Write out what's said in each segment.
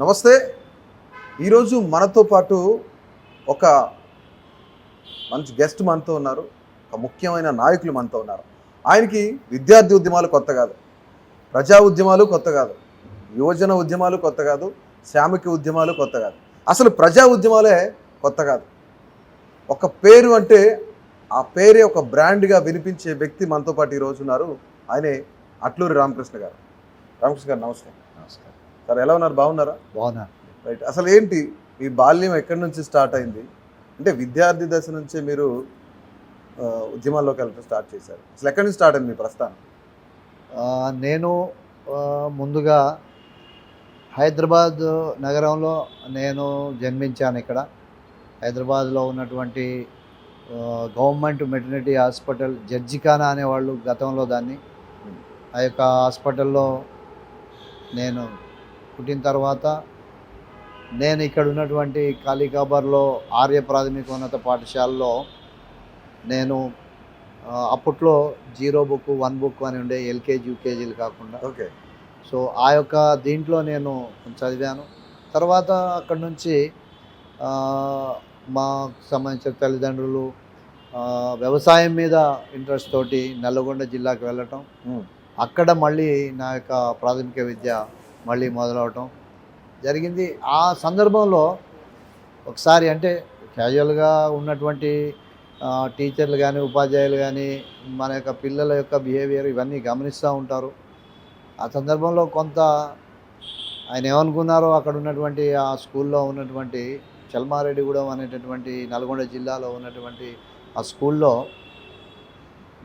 నమస్తే. ఈరోజు మనతో పాటు ఒక మంచి గెస్ట్ మనతో ఉన్నారు. ఒక ముఖ్యమైన నాయకులు మనతో ఉన్నారు. ఆయనకి విద్యార్థి ఉద్యమాలు కొత్త కాదు, ప్రజా ఉద్యమాలు కొత్త కాదు, యువజన ఉద్యమాలు కొత్త కాదు, శ్రామిక ఉద్యమాలు కొత్త కాదు. అసలు ప్రజా ఉద్యమాలే కొత్త కాదు. ఒక పేరు అంటే ఆ పేరే ఒక బ్రాండ్గా వినిపించే వ్యక్తి మనతో పాటు ఈరోజు ఉన్నారు. ఆయనే అట్లూరి రామకృష్ణ గారు. రామకృష్ణ గారు నమస్తే. నమస్కారం. సార్ ఎలా ఉన్నారు? బాగున్నారా? బాగున్నా. రైట్. అసలు ఏంటి మీ బాల్యం ఎక్కడి నుంచి స్టార్ట్ అయింది? అంటే విద్యార్థి దశ నుంచే మీరు ఉద్యమాల్లోకి వెళ్ళడం స్టార్ట్ చేశారు. అసలు ఎక్కడి నుంచి స్టార్ట్ అయింది మీ ప్రస్థానం? నేను ముందుగా హైదరాబాద్ నగరంలో నేను జన్మించాను. ఇక్కడ హైదరాబాద్లో ఉన్నటువంటి గవర్నమెంట్ మెటర్నిటీ హాస్పిటల్ జడ్జిఖానా అనేవాళ్ళు గతంలో దాన్ని. ఆ యొక్క హాస్పిటల్లో నేను పుట్టిన తర్వాత నేను ఇక్కడ ఉన్నటువంటి కాళీకాబార్లో ఆర్య ప్రాథమిక ఉన్నత పాఠశాలలో నేను అప్పట్లో 0 బుక్ 1 బుక్ అని ఉండే, ఎల్కేజీ యూకేజీలు కాకుండా. ఓకే. సో ఆ యొక్క దీంట్లో నేను చదివాను. తర్వాత అక్కడి నుంచి మాకు సంబంధించిన తల్లిదండ్రులు వ్యవసాయం మీద ఇంట్రెస్ట్ తోటి నల్లగొండ జిల్లాకు వెళ్ళటం, అక్కడ మళ్ళీ నా యొక్క ప్రాథమిక విద్య మళ్ళీ మొదలవటం జరిగింది. ఆ సందర్భంలో ఒకసారి అంటే క్యాజువల్గా ఉన్నటువంటి టీచర్లు కానీ ఉపాధ్యాయులు కానీ మన యొక్క పిల్లల యొక్క బిహేవియర్ ఇవన్నీ గమనిస్తూ ఉంటారు. ఆ సందర్భంలో కొంత ఆయన ఏమనుకున్నారో అక్కడ ఉన్నటువంటి ఆ స్కూల్లో ఉన్నటువంటి చల్మారెడ్డిగూడెం అనేటటువంటి నల్గొండ జిల్లాలో ఉన్నటువంటి ఆ స్కూల్లో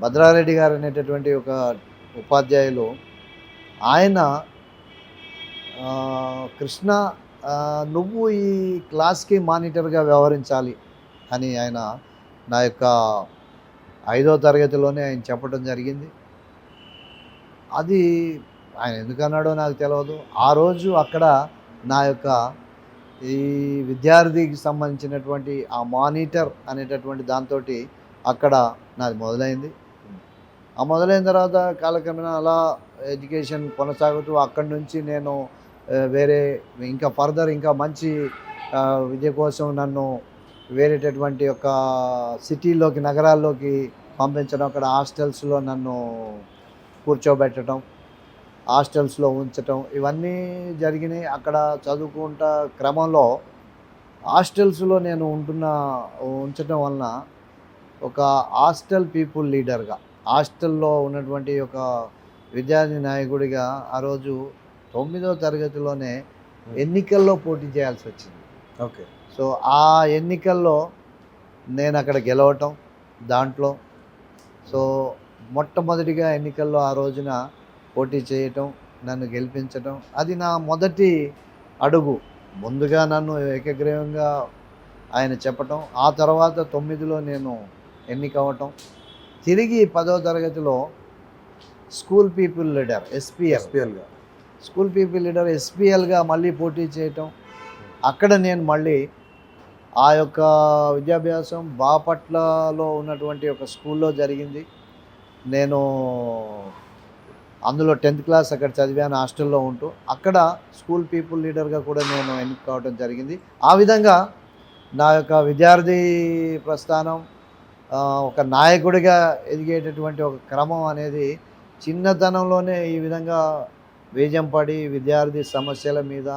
భద్రారెడ్డి గారు అనేటటువంటి ఒక ఉపాధ్యాయులు, ఆయన కృష్ణ నువ్వు ఈ క్లాస్కి మానిటర్గా వ్యవహరించాలి అని ఆయన నా యొక్క 5వ తరగతిలోనే ఆయన చెప్పడం జరిగింది. అది ఆయన ఎందుకన్నాడో నాకు తెలియదు. ఆ రోజు అక్కడ నా యొక్క ఈ విద్యార్థికి సంబంధించినటువంటి ఆ మానిటర్ అనేటటువంటి దాంతో అక్కడ నాది మొదలైంది. ఆ మొదలైన తర్వాత కాలక్రమేణా అలా ఎడ్యుకేషన్ కొనసాగుతూ అక్కడి నుంచి నేను వేరే ఇంకా ఫర్దర్ ఇంకా మంచి విద్య కోసం నన్ను వేరేటటువంటి ఒక సిటీలోకి నగరాల్లోకి పంపించడం, అక్కడ హాస్టల్స్లో నన్ను కూర్చోబెట్టడం, హాస్టల్స్లో ఉంచటం ఇవన్నీ జరిగినాయి. అక్కడ చదువుకుంటా క్రమంలో హాస్టల్స్లో నేను ఉంచటం వలన ఒక హాస్టల్ పీపుల్ లీడర్గా, హాస్టల్లో ఉన్నటువంటి ఒక విద్యార్థి నాయకుడిగా ఆ రోజు 9వ తరగతిలోనే ఎన్నికల్లో పోటీ చేయాల్సి వచ్చింది. ఓకే. సో ఆ ఎన్నికల్లో నేను అక్కడ గెలవటం దాంట్లో. సో మొట్టమొదటిగా ఎన్నికల్లో ఆ రోజున పోటీ చేయటం, నన్ను గెలిపించటం, అది నా మొదటి అడుగు. ముందుగా నన్ను ఏకగ్రీవంగా ఆయన చెప్పటం, ఆ తర్వాత 9లో నేను ఎన్నికవటం, తిరిగి 10వ తరగతిలో స్కూల్ పీపుల్ లీడర్ ఎస్పీఎల్గా స్కూల్ పీపుల్ లీడర్ ఎస్పీఎల్గా మళ్ళీ పోటీ చేయటం. అక్కడ నేను మళ్ళీ ఆ యొక్క విద్యాభ్యాసం బాపట్లలో ఉన్నటువంటి ఒక స్కూల్లో జరిగింది. నేను అందులో 10th క్లాస్ అక్కడ చదివాను హాస్టల్లో ఉంటూ. అక్కడ స్కూల్ పీపుల్ లీడర్గా కూడా నేను ఎన్నిక కావడం జరిగింది. ఆ విధంగా నా యొక్క విద్యార్థి ప్రస్థానం ఒక నాయకుడిగా ఎదిగేటటువంటి ఒక క్రమం అనేది చిన్నతనంలోనే ఈ విధంగా వేజం పడి విద్యార్థి సమస్యల మీద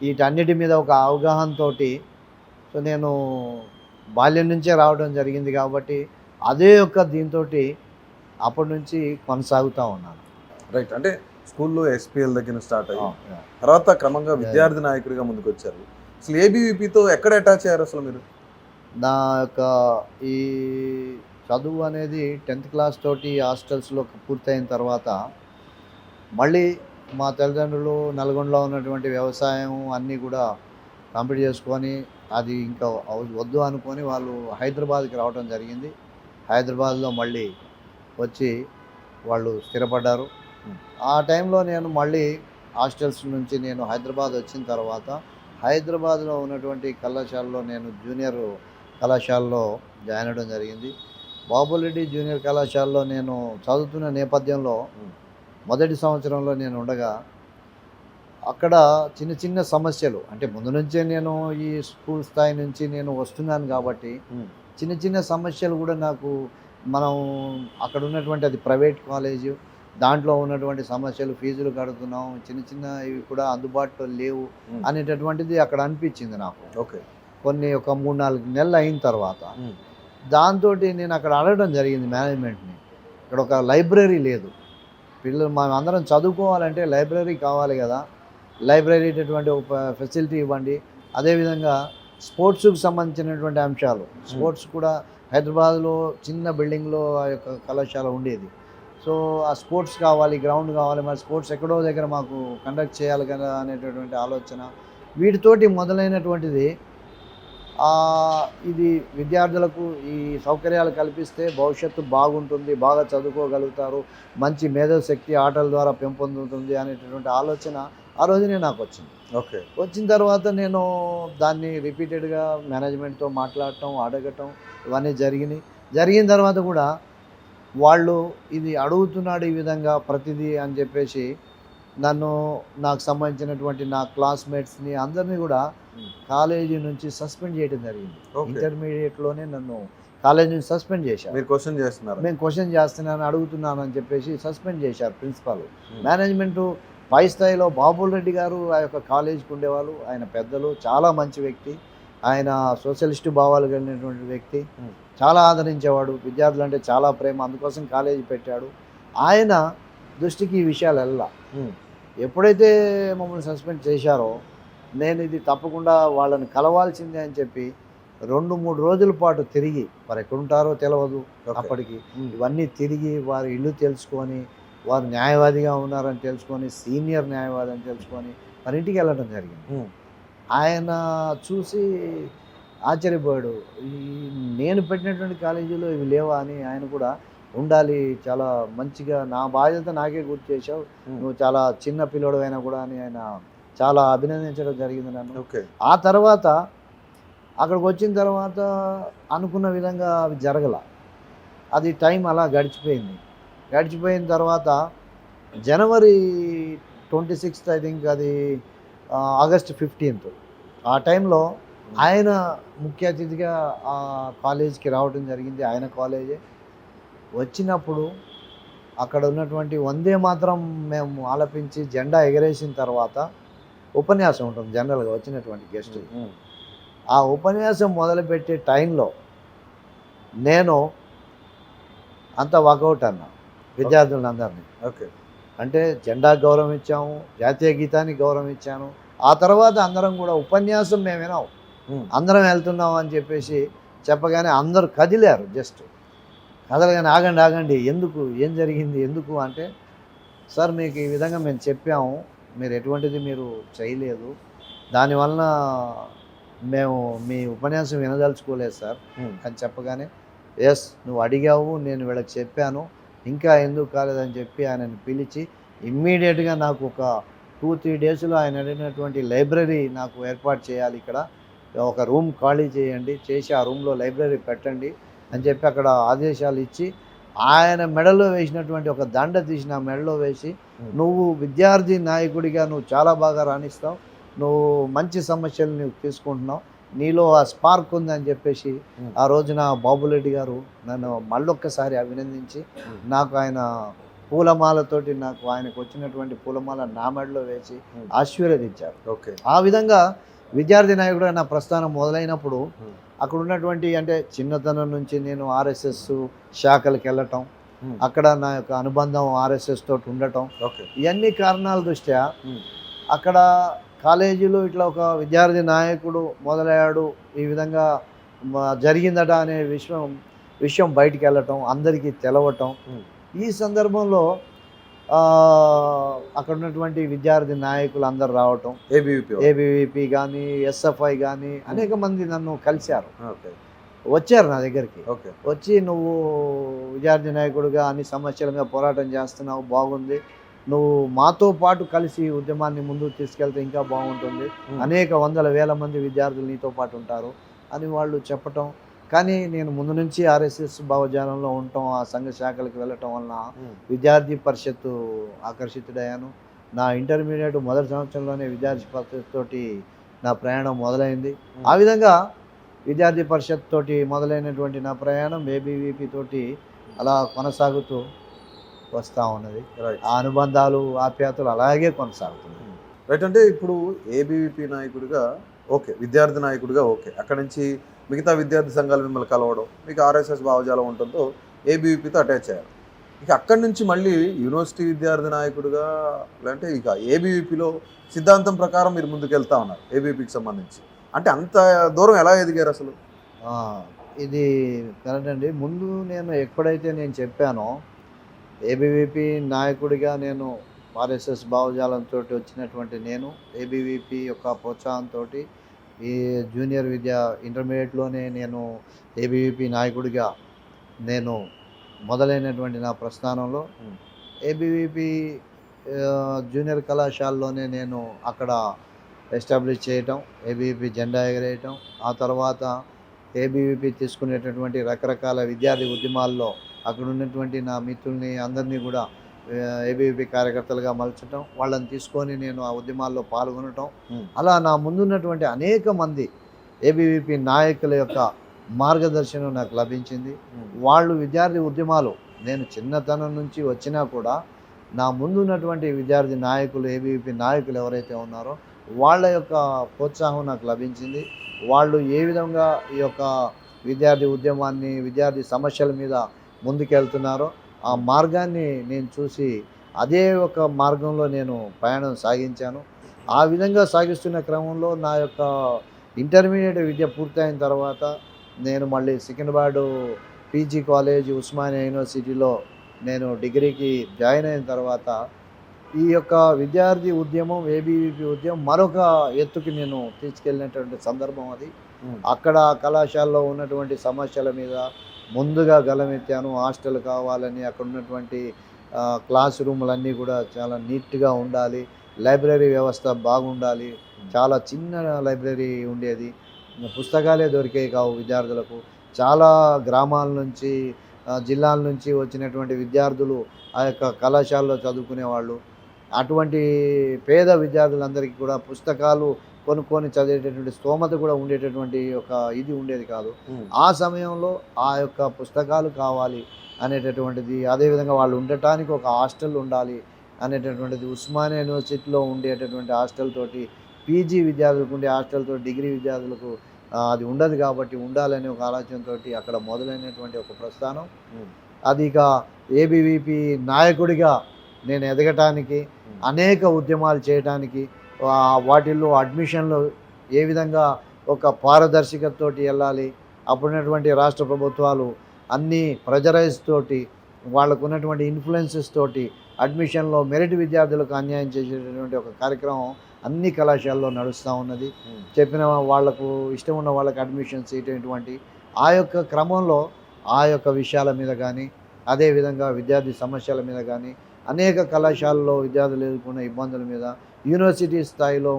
వీటన్నిటి మీద ఒక అవగాహనతో సో నేను బాల్యం నుంచే రావడం జరిగింది. కాబట్టి అదే యొక్క దీంతో అప్పటి నుంచి కొనసాగుతూ ఉన్నాను. రైట్. అంటే స్కూల్లో ఎస్పీఎల్ దగ్గర స్టార్ట్ అయ్యి తర్వాత క్రమంగా విద్యార్థి నాయకుడిగా ముందుకు వచ్చారు. అసలు ఏబీవీపీతో ఎక్కడ అటాచ్ అయ్యారు అసలు మీరు? నా యొక్క ఈ చదువు అనేది 10th క్లాస్ తోటి హాస్టల్స్లో పూర్తయిన తర్వాత మళ్ళీ మా తల్లిదండ్రులు నల్గొండలో ఉన్నటువంటి వ్యవసాయం అన్నీ కూడా కంప్లీట్ చేసుకొని అది ఇంకా వద్దు అనుకొని వాళ్ళు హైదరాబాద్కి రావడం జరిగింది. హైదరాబాద్లో మళ్ళీ వచ్చి వాళ్ళు స్థిరపడ్డారు. ఆ టైంలో నేను మళ్ళీ హాస్టల్స్ నుంచి నేను హైదరాబాద్ వచ్చిన తర్వాత హైదరాబాద్లో ఉన్నటువంటి కళాశాలలో నేను జూనియర్ కళాశాలలో జాయిన్ అవ్వడం జరిగింది. బాబురెడ్డి జూనియర్ కళాశాలలో నేను చదువుతున్న నేపథ్యంలో మొదటి సంవత్సరంలో నేను ఉండగా అక్కడ చిన్న చిన్న సమస్యలు, అంటే ముందు నుంచే నేను ఈ స్కూల్ స్థాయి నుంచి నేను వస్తున్నాను కాబట్టి చిన్న చిన్న సమస్యలు కూడా నాకు, మనం అక్కడ ఉన్నటువంటి అది ప్రైవేట్ కాలేజు, దాంట్లో ఉన్నటువంటి సమస్యలు, ఫీజులు కడుతున్నాం, చిన్న చిన్న ఇవి కూడా అందుబాటులో లేవు అనేటటువంటిది అక్కడ అనిపించింది నాకు. ఓకే. కొన్ని ఒక 3-4 నెలలు అయిన తర్వాత దాంతో నేను అక్కడ అడగడం జరిగింది మేనేజ్మెంట్ని, ఇక్కడ ఒక లైబ్రరీ లేదు, పిల్లలు మనం అందరం చదువుకోవాలంటే లైబ్రరీ కావాలి కదా, లైబ్రరీ అటువంటి ఒక ఫెసిలిటీ ఇవ్వండి. అదేవిధంగా స్పోర్ట్స్కి సంబంధించినటువంటి అంశాలు, స్పోర్ట్స్ కూడా హైదరాబాద్లో చిన్న బిల్డింగ్లో ఆ యొక్క కళాశాల ఉండేది. సో ఆ స్పోర్ట్స్ కావాలి, గ్రౌండ్ కావాలి, మరి స్పోర్ట్స్ ఎక్కడో దగ్గర మాకు కండక్ట్ చేయాలి కదా అనేటటువంటి ఆలోచన, వీటితోటి మొదలైనటువంటిది. ఇది విద్యార్థులకు ఈ సౌకర్యాలు కల్పిస్తే భవిష్యత్తు బాగుంటుంది, బాగా చదువుకోగలుగుతారు, మంచి మేధోశక్తి ఆటల ద్వారా పెంపొందుతుంది అనేటటువంటి ఆలోచన ఆ రోజునే నాకు వచ్చింది. ఓకే. వచ్చిన తర్వాత నేను దాన్ని రిపీటెడ్గా మేనేజ్మెంట్తో మాట్లాడటం, అడగటం ఇవన్నీ జరిగిన తర్వాత కూడా వాళ్ళు ఇది అడుగుతున్నాడు ఈ విధంగా ప్రతిదీ అని చెప్పేసి నాకు సంబంధించినటువంటి నా క్లాస్మేట్స్ని అందరినీ కూడా కాలేజీ నుంచి సస్పెండ్ చేయడం జరిగింది. ఇంటర్మీడియట్లోనే నన్ను కాలేజీ నుంచి సస్పెండ్ చేశారు. మీరు క్వశ్చన్ చేస్తున్నారు? మేము క్వశ్చన్ చేస్తున్నాను, అడుగుతున్నాను అని చెప్పేసి సస్పెండ్ చేశారు ప్రిన్సిపాల్. మేనేజ్మెంటు పై స్థాయిలో బాబుల్ రెడ్డి గారు ఆ యొక్క కాలేజీకి ఉండేవాళ్ళు, ఆయన పెద్దలు, చాలా మంచి వ్యక్తి, ఆయన సోషలిస్టు భావాలు కలిగినటువంటి వ్యక్తి, చాలా ఆదరించేవాడు, విద్యార్థులు అంటే చాలా ప్రేమ, అందుకోసం కాలేజీ పెట్టాడు. ఆయన దృష్టికి ఈ విషయాలు వెళ్ళా. ఎప్పుడైతే మమ్మల్ని సస్పెండ్ చేశారో నేను ఇది తప్పకుండా వాళ్ళని కలవాల్సిందే అని చెప్పి 2-3 రోజుల పాటు తిరిగి, వారు ఎక్కడుంటారో తెలియదు అప్పటికి, ఇవన్నీ తిరిగి వారి ఇల్లు తెలుసుకొని, వారు న్యాయవాదిగా ఉన్నారని తెలుసుకొని, సీనియర్ న్యాయవాది అని తెలుసుకొని వారి ఇంటికి వెళ్ళడం జరిగింది. ఆయన చూసి ఆశ్చర్యపోయాడు, నేను పెట్టినటువంటి కాలేజీలో ఇవి లేవా అని. ఆయన కూడా ఉండాలి, చాలా మంచిగా నా బాధ్యత నాకే గుర్తు చేశావు, నువ్వు చాలా చిన్న పిల్లోడు అయినా కూడా అని ఆయన చాలా అభినందించడం జరిగింది నన్ను. ఆ తర్వాత అక్కడికి వచ్చిన తర్వాత అనుకున్న విధంగా అవి జరగల, అది టైం అలా గడిచిపోయిన తర్వాత జనవరి 26th ఐ థింక్, అది ఆగస్ట్ 15th ఆ టైంలో ఆయన ముఖ్య అతిథిగా ఆ కాలేజీకి రావడం జరిగింది. ఆయన కాలేజే వచ్చినప్పుడు అక్కడ ఉన్నటువంటి వందే మాత్రం మేము ఆలపించి జెండా ఎగరేసిన తర్వాత ఉపన్యాసం ఉంటుంది జనరల్గా వచ్చినటువంటి గెస్ట్. ఆ ఉపన్యాసం మొదలుపెట్టే టైంలో నేను అంతా వాకౌట్ అన్నా విద్యార్థులను అందరినీ. ఓకే. అంటే జెండా గౌరవం ఇచ్చాము, జాతీయ గీతానికి గౌరవం ఇచ్చాను. ఆ తర్వాత అందరం కూడా ఉపన్యాసం మేము వినాం, అందరం వెళ్తున్నాం అని చెప్పేసి చెప్పగానే అందరూ కదిలారు. జస్ట్ కదలగానే ఆగండి, ఎందుకు, ఏం జరిగింది, ఎందుకు అంటే, సార్ మీకు ఈ విధంగా మేము చెప్పాము, మీరు ఎటువంటిది మీరు చేయలేదు, దానివల్ల మేము మీ ఉపన్యాసం వినదలుచుకోలేదు సార్ అని చెప్పగానే, ఎస్ నువ్వు అడిగావు, నేను వీళ్ళకి చెప్పాను, ఇంకా ఎందుకు కాలేదని చెప్పి ఆయనని పిలిచి ఇమ్మీడియట్గా నాకు ఒక 2-3 డేస్లో ఆయన అడిగినటువంటి లైబ్రరీ నాకు ఏర్పాటు చేయాలి, ఇక్కడ ఒక రూమ్ ఖాళీ చేసి ఆ రూమ్లో లైబ్రరీ పెట్టండి అని చెప్పి అక్కడ ఆదేశాలు ఇచ్చి, ఆయన మెడలో వేసినటువంటి ఒక దండ తీసి నా మెడలో వేసి, నువ్వు విద్యార్థి నాయకుడిగా నువ్వు చాలా బాగా రాణిస్తావు, నువ్వు మంచి సమస్యలు నువ్వు తీసుకుంటున్నావు, నీలో ఆ స్పార్క్ ఉందని చెప్పేసి ఆ రోజున బాబురెడ్డి గారు నన్ను మళ్ళొక్కసారి అభినందించి, నాకు ఆయన పూలమాలతోటి, నాకు ఆయనకు వచ్చినటువంటి పూలమాల నా మెడలో వేసి ఆశీర్వదించారు. ఓకే. ఆ విధంగా విద్యార్థి నాయకుడు నా ప్రస్థానం మొదలైనప్పుడు అక్కడ ఉన్నటువంటి, అంటే చిన్నతనం నుంచి నేను ఆర్ఎస్ఎస్ శాఖలకు వెళ్ళటం, అక్కడ నా యొక్క అనుబంధం ఆర్ఎస్ఎస్ తోటి ఉండటం, ఇవన్నీ కారణాల దృష్ట్యా అక్కడ కాలేజీలో ఇట్లా ఒక విద్యార్థి నాయకుడు మొదలయ్యాడు, ఈ విధంగా జరిగిందట అనే విషయం బయటికి వెళ్ళటం, అందరికీ తెలవటం. ఈ సందర్భంలో అక్కడ ఉన్నటువంటి విద్యార్థి నాయకులు అందరు రావటం, ఏబీవీపీ కానీ, ఎస్ఎఫ్ఐ కానీ అనేక మంది నన్ను కలిశారు, వచ్చారు నా దగ్గరికి. వచ్చి నువ్వు విద్యార్థి నాయకుడిగా అన్ని సమస్యల మీద పోరాటం చేస్తున్నావు, బాగుంది, నువ్వు మాతో పాటు కలిసి ఉద్యమాన్ని ముందుకు తీసుకెళ్తే ఇంకా బాగుంటుంది, అనేక వందల వేల మంది విద్యార్థులు నీతో పాటు ఉంటారు అని వాళ్ళు చెప్పటం. కానీ నేను ముందు నుంచి ఆర్ఎస్ఎస్ భావజాలంలో ఉండటం, ఆ సంఘ శాఖలకు వెళ్ళటం వలన విద్యార్థి పరిషత్తు ఆకర్షితుడయ్యాను. నా ఇంటర్మీడియట్ మొదటి సంవత్సరంలోనే విద్యార్థి పరిషత్ తోటి నా ప్రయాణం మొదలైంది. ఆ విధంగా విద్యార్థి పరిషత్ తోటి మొదలైనటువంటి నా ప్రయాణం ఏబీవీపీ తోటి అలా కొనసాగుతూ వస్తూ ఉన్నది. రైట్. ఆ అనుబంధాలు ఆప్యాయతలు అలాగే కొనసాగుతున్నాయి. రైట్. అంటే ఇప్పుడు ఏబీవీపీ నాయకుడిగా ఓకే, విద్యార్థి నాయకుడిగా ఓకే, అక్కడి నుంచి మిగతా విద్యార్థి సంఘాలు మిమ్మల్ని కలవడం, మీకు ఆర్ఎస్ఎస్ భావజాలం ఉండటంతో ఏబీవీపీతో అటాచ్ అయ్యారు. ఇక అక్కడి నుంచి మళ్ళీ యూనివర్సిటీ విద్యార్థి నాయకుడిగా, లేదంటే ఇక ఏబీవీపీలో సిద్ధాంతం ప్రకారం మీరు ముందుకు వెళ్తా ఉన్నారు ఏబీవీపీకి సంబంధించి. అంటే అంత దూరం ఎలా ఎదిగారు అసలు? ఆ, ఇది కరెక్ట్ అండి. ముందు నేను ఎప్పుడైతే నేను చెప్పానో ఏబీవీపీ నాయకుడిగా నేను ఆర్ఎస్ఎస్ భావజాలంతో వచ్చినటువంటి నేను ఏబీవీపీ యొక్క ప్రోత్సాహంతో ఈ జూనియర్ ఇంటర్మీడియట్లోనే నేను ఏబీవీపీ నాయకుడిగా నేను మొదలైనటువంటి నా ప్రస్థానంలో ఏబీవీపీ జూనియర్ కళాశాలలోనే నేను అక్కడ ఎస్టాబ్లిష్ చేయటం, ఏబీవీపీ జెండా ఎగరేయటం, ఆ తర్వాత ఏబీవీపీ తీసుకునేటటువంటి రకరకాల విద్యార్థి ఉద్యమాల్లో అక్కడ ఉన్నటువంటి నా మిత్రుల్ని అందరినీ కూడా ఏబీవీపీ కార్యకర్తలుగా మలచటం, వాళ్ళని తీసుకొని నేను ఆ ఉద్యమాల్లో పాల్గొనటం, అలా నా ముందున్నటువంటి అనేక మంది ఏబీవీపీ నాయకుల యొక్క మార్గదర్శనం నాకు లభించింది. వాళ్ళు విద్యార్థి ఉద్యమాలు నేను చిన్నతనం నుంచి వచ్చినా కూడా నా ముందున్నటువంటి విద్యార్థి నాయకులు, ఏబీవీపీ నాయకులు ఎవరైతే ఉన్నారో వాళ్ళ యొక్క ప్రోత్సాహం నాకు లభించింది. వాళ్ళు ఏ విధంగా ఈ యొక్క విద్యార్థి ఉద్యమాన్ని, విద్యార్థి సమస్యల మీద ముందుకెళ్తున్నారో ఆ మార్గాన్ని నేను చూసి అదే ఒక మార్గంలో నేను ప్రయాణం సాగించాను. ఆ విధంగా సాగిస్తున్న క్రమంలో నా యొక్క ఇంటర్మీడియట్ విద్య పూర్తయిన తర్వాత నేను మళ్ళీ సికింద్రాబాద్ పీజీ కాలేజ్ ఉస్మానియా యూనివర్సిటీలో నేను డిగ్రీకి జాయిన్ అయిన తర్వాత ఈ యొక్క విద్యార్థి ఉద్యమం, ఏబీవీపీ ఉద్యమం మరొక ఎత్తుకి నేను తీసుకెళ్ళినటువంటి సందర్భం అది. అక్కడ కళాశాలలో ఉన్నటువంటి సమస్యల మీద ముందుగా గలమెత్తాను. హాస్టల్ కావాలని, అక్కడ ఉన్నటువంటి క్లాస్ రూములన్నీ కూడా చాలా నీట్గా ఉండాలి, లైబ్రరీ వ్యవస్థ బాగుండాలి. చాలా చిన్న లైబ్రరీ ఉండేది, పుస్తకాలే దొరికేవి కావు విద్యార్థులకు. చాలా గ్రామాల నుంచి, జిల్లాల నుంచి వచ్చినటువంటి విద్యార్థులు ఆ యొక్క కళాశాలలో చదువుకునేవాళ్ళు. అటువంటి పేద విద్యార్థులందరికీ కూడా పుస్తకాలు కొనుక్కొని చదివేటటువంటి స్తోమత కూడా ఉండేటటువంటి ఒక ఇది ఉండేది కాదు. ఆ సమయంలో ఆ యొక్క పుస్తకాలు కావాలి అనేటటువంటిది, అదేవిధంగా వాళ్ళు ఉండటానికి ఒక హాస్టల్ ఉండాలి అనేటటువంటిది, ఉస్మానియా యూనివర్సిటీలో ఉండేటటువంటి హాస్టల్ తోటి పీజీ విద్యార్థులకు ఉండే హాస్టల్ తోటి డిగ్రీ విద్యార్థులకు అది ఉండదు కాబట్టి ఉండాలనే ఒక ఆలోచనతో అక్కడ మొదలైనటువంటి ఒక ప్రస్థానం. అది ఇక ఏబీవీపీ నాయకుడిగా నేను ఎదగటానికి, అనేక ఉద్యమాలు చేయడానికి, వాటిల్లో అడ్మిషన్లు ఏ విధంగా ఒక పారదర్శకతతోటి వెళ్ళాలి, అప్పుడున్నటువంటి రాష్ట్ర ప్రభుత్వాలు అన్నీ ప్రెజరైజ్ తోటి, వాళ్ళకు ఉన్నటువంటి ఇన్ఫ్లుయెన్సెస్ తోటి అడ్మిషన్లో మెరిట్ విద్యార్థులకు అన్యాయం చేసేటటువంటి ఒక కార్యక్రమం అన్ని కళాశాలలో నడుస్తూ ఉన్నది. చెప్పిన వాళ్లకు ఇష్టం ఉన్న వాళ్ళకి అడ్మిషన్స్ ఇటువంటి ఆ యొక్క క్రమంలో ఆ యొక్క విషయాల మీద కానీ, అదేవిధంగా విద్యార్థి సమస్యల మీద కానీ, అనేక కళాశాలలో విద్యార్థులు ఎదుర్కొన్న ఇబ్బందుల మీద, యూనివర్సిటీ స్థాయిలో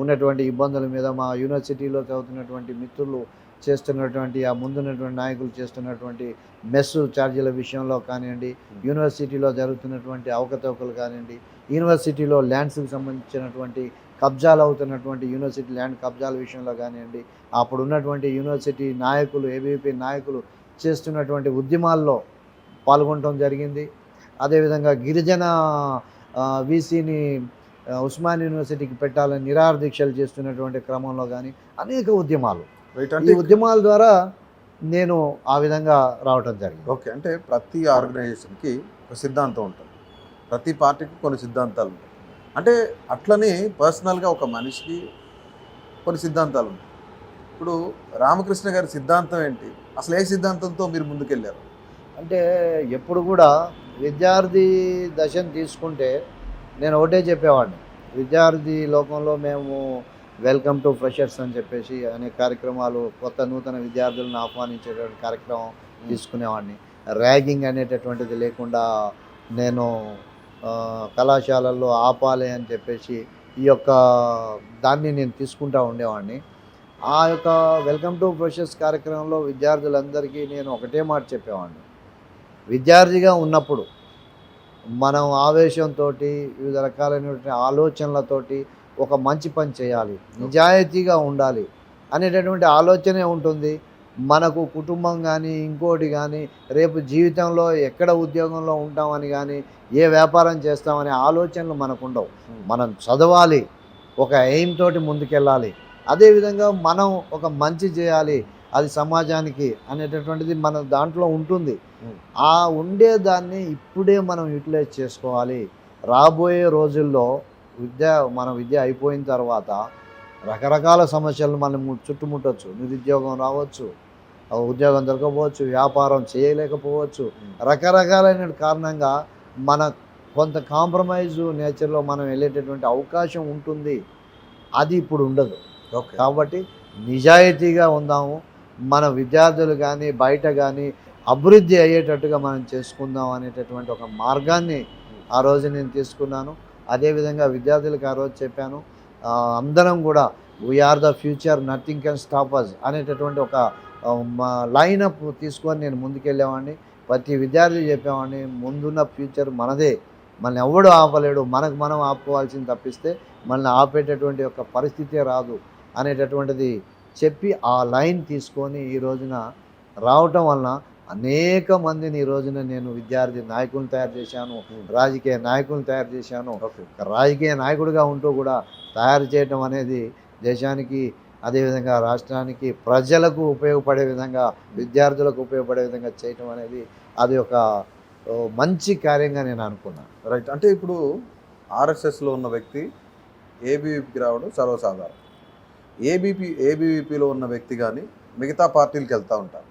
ఉన్నటువంటి ఇబ్బందుల మీద, మా యూనివర్సిటీలో చదువుతున్నటువంటి మిత్రులు చేస్తున్నటువంటి, ఆ ముందున్నటువంటి నాయకులు చేస్తున్నటువంటి మెస్సు ఛార్జీల విషయంలో కానివ్వండి, యూనివర్సిటీలో జరుగుతున్నటువంటి అవకతవకలు కానివ్వండి, యూనివర్సిటీలో ల్యాండ్స్కి సంబంధించినటువంటి కబ్జాలు అవుతున్నటువంటి యూనివర్సిటీ ల్యాండ్ కబ్జాల విషయంలో కానివ్వండి, అప్పుడు ఉన్నటువంటి యూనివర్సిటీ నాయకులు, ఏబీవీపీ నాయకులు చేస్తున్నటువంటి ఉద్యమాల్లో పాల్గొనడం జరిగింది. అదేవిధంగా గిరిజన వీసీని ఉస్మానియా యూనివర్సిటీకి పెట్టాలని నిరాహార దీక్షలు చేస్తున్నటువంటి క్రమంలో కానీ అనేక ఉద్యమాలు, ఈ ఉద్యమాల ద్వారా నేను ఆ విధంగా రావటం జరిగింది. ఓకే. అంటే ప్రతి ఆర్గనైజేషన్కి ఒక సిద్ధాంతం ఉంటుంది, ప్రతి పార్టీకి కొన్ని సిద్ధాంతాలు ఉంటాయి. అంటే అట్లనే పర్సనల్గా ఒక మనిషికి కొన్ని సిద్ధాంతాలు ఉంటాయి. ఇప్పుడు రామకృష్ణ గారి సిద్ధాంతం ఏంటి, అసలు ఏ సిద్ధాంతంతో మీరు ముందుకెళ్ళారు? అంటే ఎప్పుడు కూడా విద్యార్థి దశను తీసుకుంటే నేను ఒకటే చెప్పేవాడిని, విద్యార్థి లోకంలో మేము వెల్కమ్ టు ఫ్రెషర్స్ అని చెప్పేసి అనేక కార్యక్రమాలు, కొత్త నూతన విద్యార్థులను ఆహ్వానించేటువంటి కార్యక్రమం తీసుకునేవాడిని. ర్యాగింగ్ అనేటటువంటిది లేకుండా నేను కళాశాలల్లో ఆపాలి అని చెప్పేసి ఈ యొక్క దాన్ని నేను తీసుకుంటూ ఉండేవాడిని. ఆ యొక్క వెల్కమ్ టు ఫ్రెషర్స్ కార్యక్రమంలో విద్యార్థులందరికీ నేను ఒకటే మాట చెప్పేవాడిని, విద్యార్థిగా ఉన్నప్పుడు మనం ఆవేశంతో వివిధ రకాలైనటువంటి ఆలోచనలతోటి ఒక మంచి పని చేయాలి, నిజాయితీగా ఉండాలి అనేటటువంటి ఆలోచనే ఉంటుంది. మనకు కుటుంబం కానీ ఇంకోటి కానీ రేపు జీవితంలో ఎక్కడ ఉద్యోగంలో ఉంటామని కానీ ఏ వ్యాపారం చేస్తామనే ఆలోచనలు మనకు ఉండవు. మనం చదవాలి, ఒక ఎయిమ్ తోటి ముందుకెళ్ళాలి, అదేవిధంగా మనం ఒక మంచి చేయాలి అది సమాజానికి అనేటటువంటిది మన దాంట్లో ఉంటుంది. ఆ ఉండేదాన్ని ఇప్పుడే మనం యూటిలైజ్ చేసుకోవాలి. రాబోయే రోజుల్లో మన విద్య అయిపోయిన తర్వాత రకరకాల సమస్యలు మనం చుట్టుముట్టవచ్చు. నిరుద్యోగం రావచ్చు, ఉద్యోగం దొరకపోవచ్చు, వ్యాపారం చేయలేకపోవచ్చు, రకరకాలైన కారణంగా మన కొంత కాంప్రమైజ్ నేచర్లో మనం వెళ్ళేటటువంటి అవకాశం ఉంటుంది. అది ఇప్పుడు ఉండదు. కాబట్టి నిజాయితీగా ఉందాము. మన విద్యార్థులు కానీ బయట కానీ అభివృద్ధి అయ్యేటట్టుగా మనం చేసుకుందాం అనేటటువంటి ఒక మార్గాన్ని ఆ రోజు నేను తీసుకున్నాను. అదేవిధంగా విద్యార్థులకు ఆ రోజు చెప్పాను, అందరం కూడా we are the future, nothing can stop us అనేటటువంటి ఒక లైనప్ తీసుకొని నేను ముందుకెళ్ళేవాడిని. ప్రతి విద్యార్థి చెప్పేవాడిని, ముందున్న ఫ్యూచర్ మనదే, మనల్ని ఎవడు ఆపలేడు, మనకు మనం ఆపుకోవాల్సింది తప్పిస్తే మనల్ని ఆపేటటువంటి ఒక పరిస్థితే రాదు అనేటటువంటిది చెప్పి ఆ లైన్ తీసుకొని ఈ రోజున రావటం వలన అనేక మందిని ఈ రోజున నేను విద్యార్థి నాయకులను తయారు చేశాను, రాజకీయ నాయకులను తయారు చేశాను. రాజకీయ నాయకుడిగా ఉంటూ కూడా తయారు చేయటం అనేది దేశానికి, అదేవిధంగా రాష్ట్రానికి, ప్రజలకు ఉపయోగపడే విధంగా, విద్యార్థులకు ఉపయోగపడే విధంగా చేయటం అనేది అది ఒక మంచి కార్యంగా నేను అనుకున్నాను. రైట్. అంటే ఇప్పుడు ఆర్ఎస్ఎస్లో ఉన్న వ్యక్తి ఏబీవీపీకి రావడం సర్వసాధారణం. ఏబీవీపీలో ఉన్న వ్యక్తి కానీ మిగతా పార్టీలకు వెళ్తూ ఉంటారు.